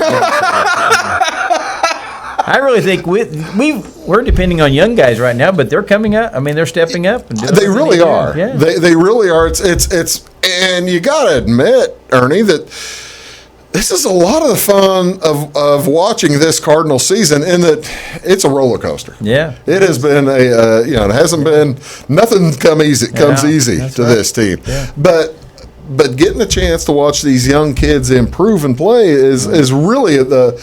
I really think we're depending on young guys right now, but they're coming up. I mean, they're stepping up. And they really are. Yeah. They really are. It's and you got to admit, Ernie, that this is a lot of the fun of watching this Cardinal season, in that it's a roller coaster. Yeah, it has been it hasn't been nothing comes easy to this team, but getting a chance to watch these young kids improve and play is really the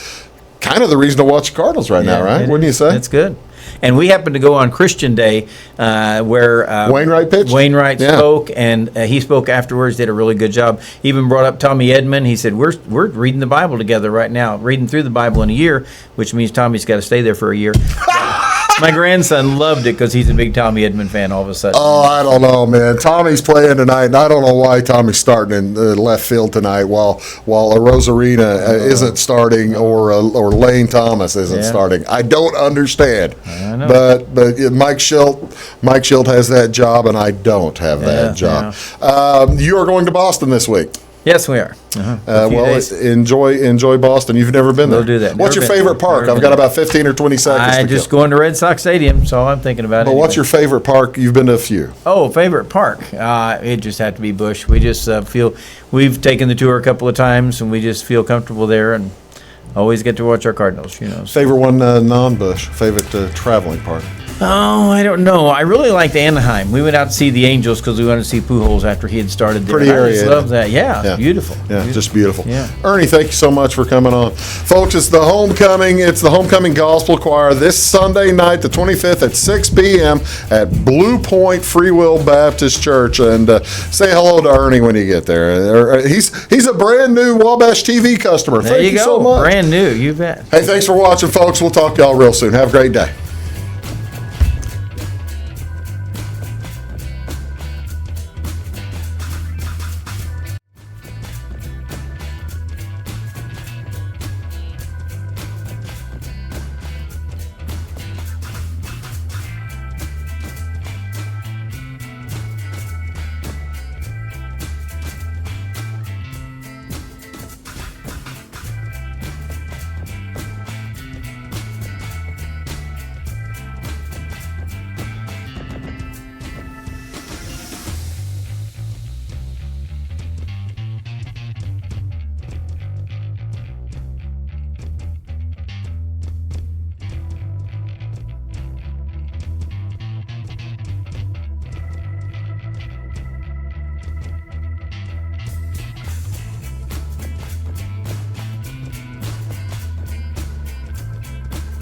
kind of the reason to watch the Cardinals right now, right? Wouldn't you say? That's good. And we happened to go on Christian Day where Wainwright pitched. Wainwright spoke, and he spoke afterwards, did a really good job. He even brought up Tommy Edmond. He said, we're reading the Bible together right now, reading through the Bible in a year, which means Tommy's got to stay there for a year. My grandson loved it because he's a big Tommy Edmond fan all of a sudden. Oh, I don't know, man. Tommy's playing tonight, and I don't know why Tommy's starting in left field tonight while a Rosarina isn't starting or Lane Thomas isn't starting. I don't understand. I know. But Mike Schilt has that job, and I don't have that job. Yeah. You are going to Boston this week. Yes, we are. Enjoy Boston. You've never been there. We'll do that. What's your favorite park? I've got about 15 or 20 seconds. I'm just going to Red Sox Stadium, so I'm thinking about it. But what's your favorite park? You've been to a few. Oh, favorite park? It just had to be Busch. We just feel we've taken the tour a couple of times, and we just feel comfortable there, and always get to watch our Cardinals. Favorite one, non-Busch. Favorite traveling park. Oh, I don't know. I really liked Anaheim. We went out to see the Angels because we wanted to see Pujols after he had started there. Pretty area. I just love that. Yeah, beautiful. Yeah, just beautiful. Yeah. Ernie, thank you so much for coming on. Folks, it's the Homecoming Gospel Choir this Sunday night, the 25th at 6 p.m. at Blue Point Free Will Baptist Church. And say hello to Ernie when you get there. He's a brand new Wabash TV customer. There Thank you go. so much. Brand new. You bet. Hey, thanks for watching, folks. We'll talk to y'all real soon. Have a great day.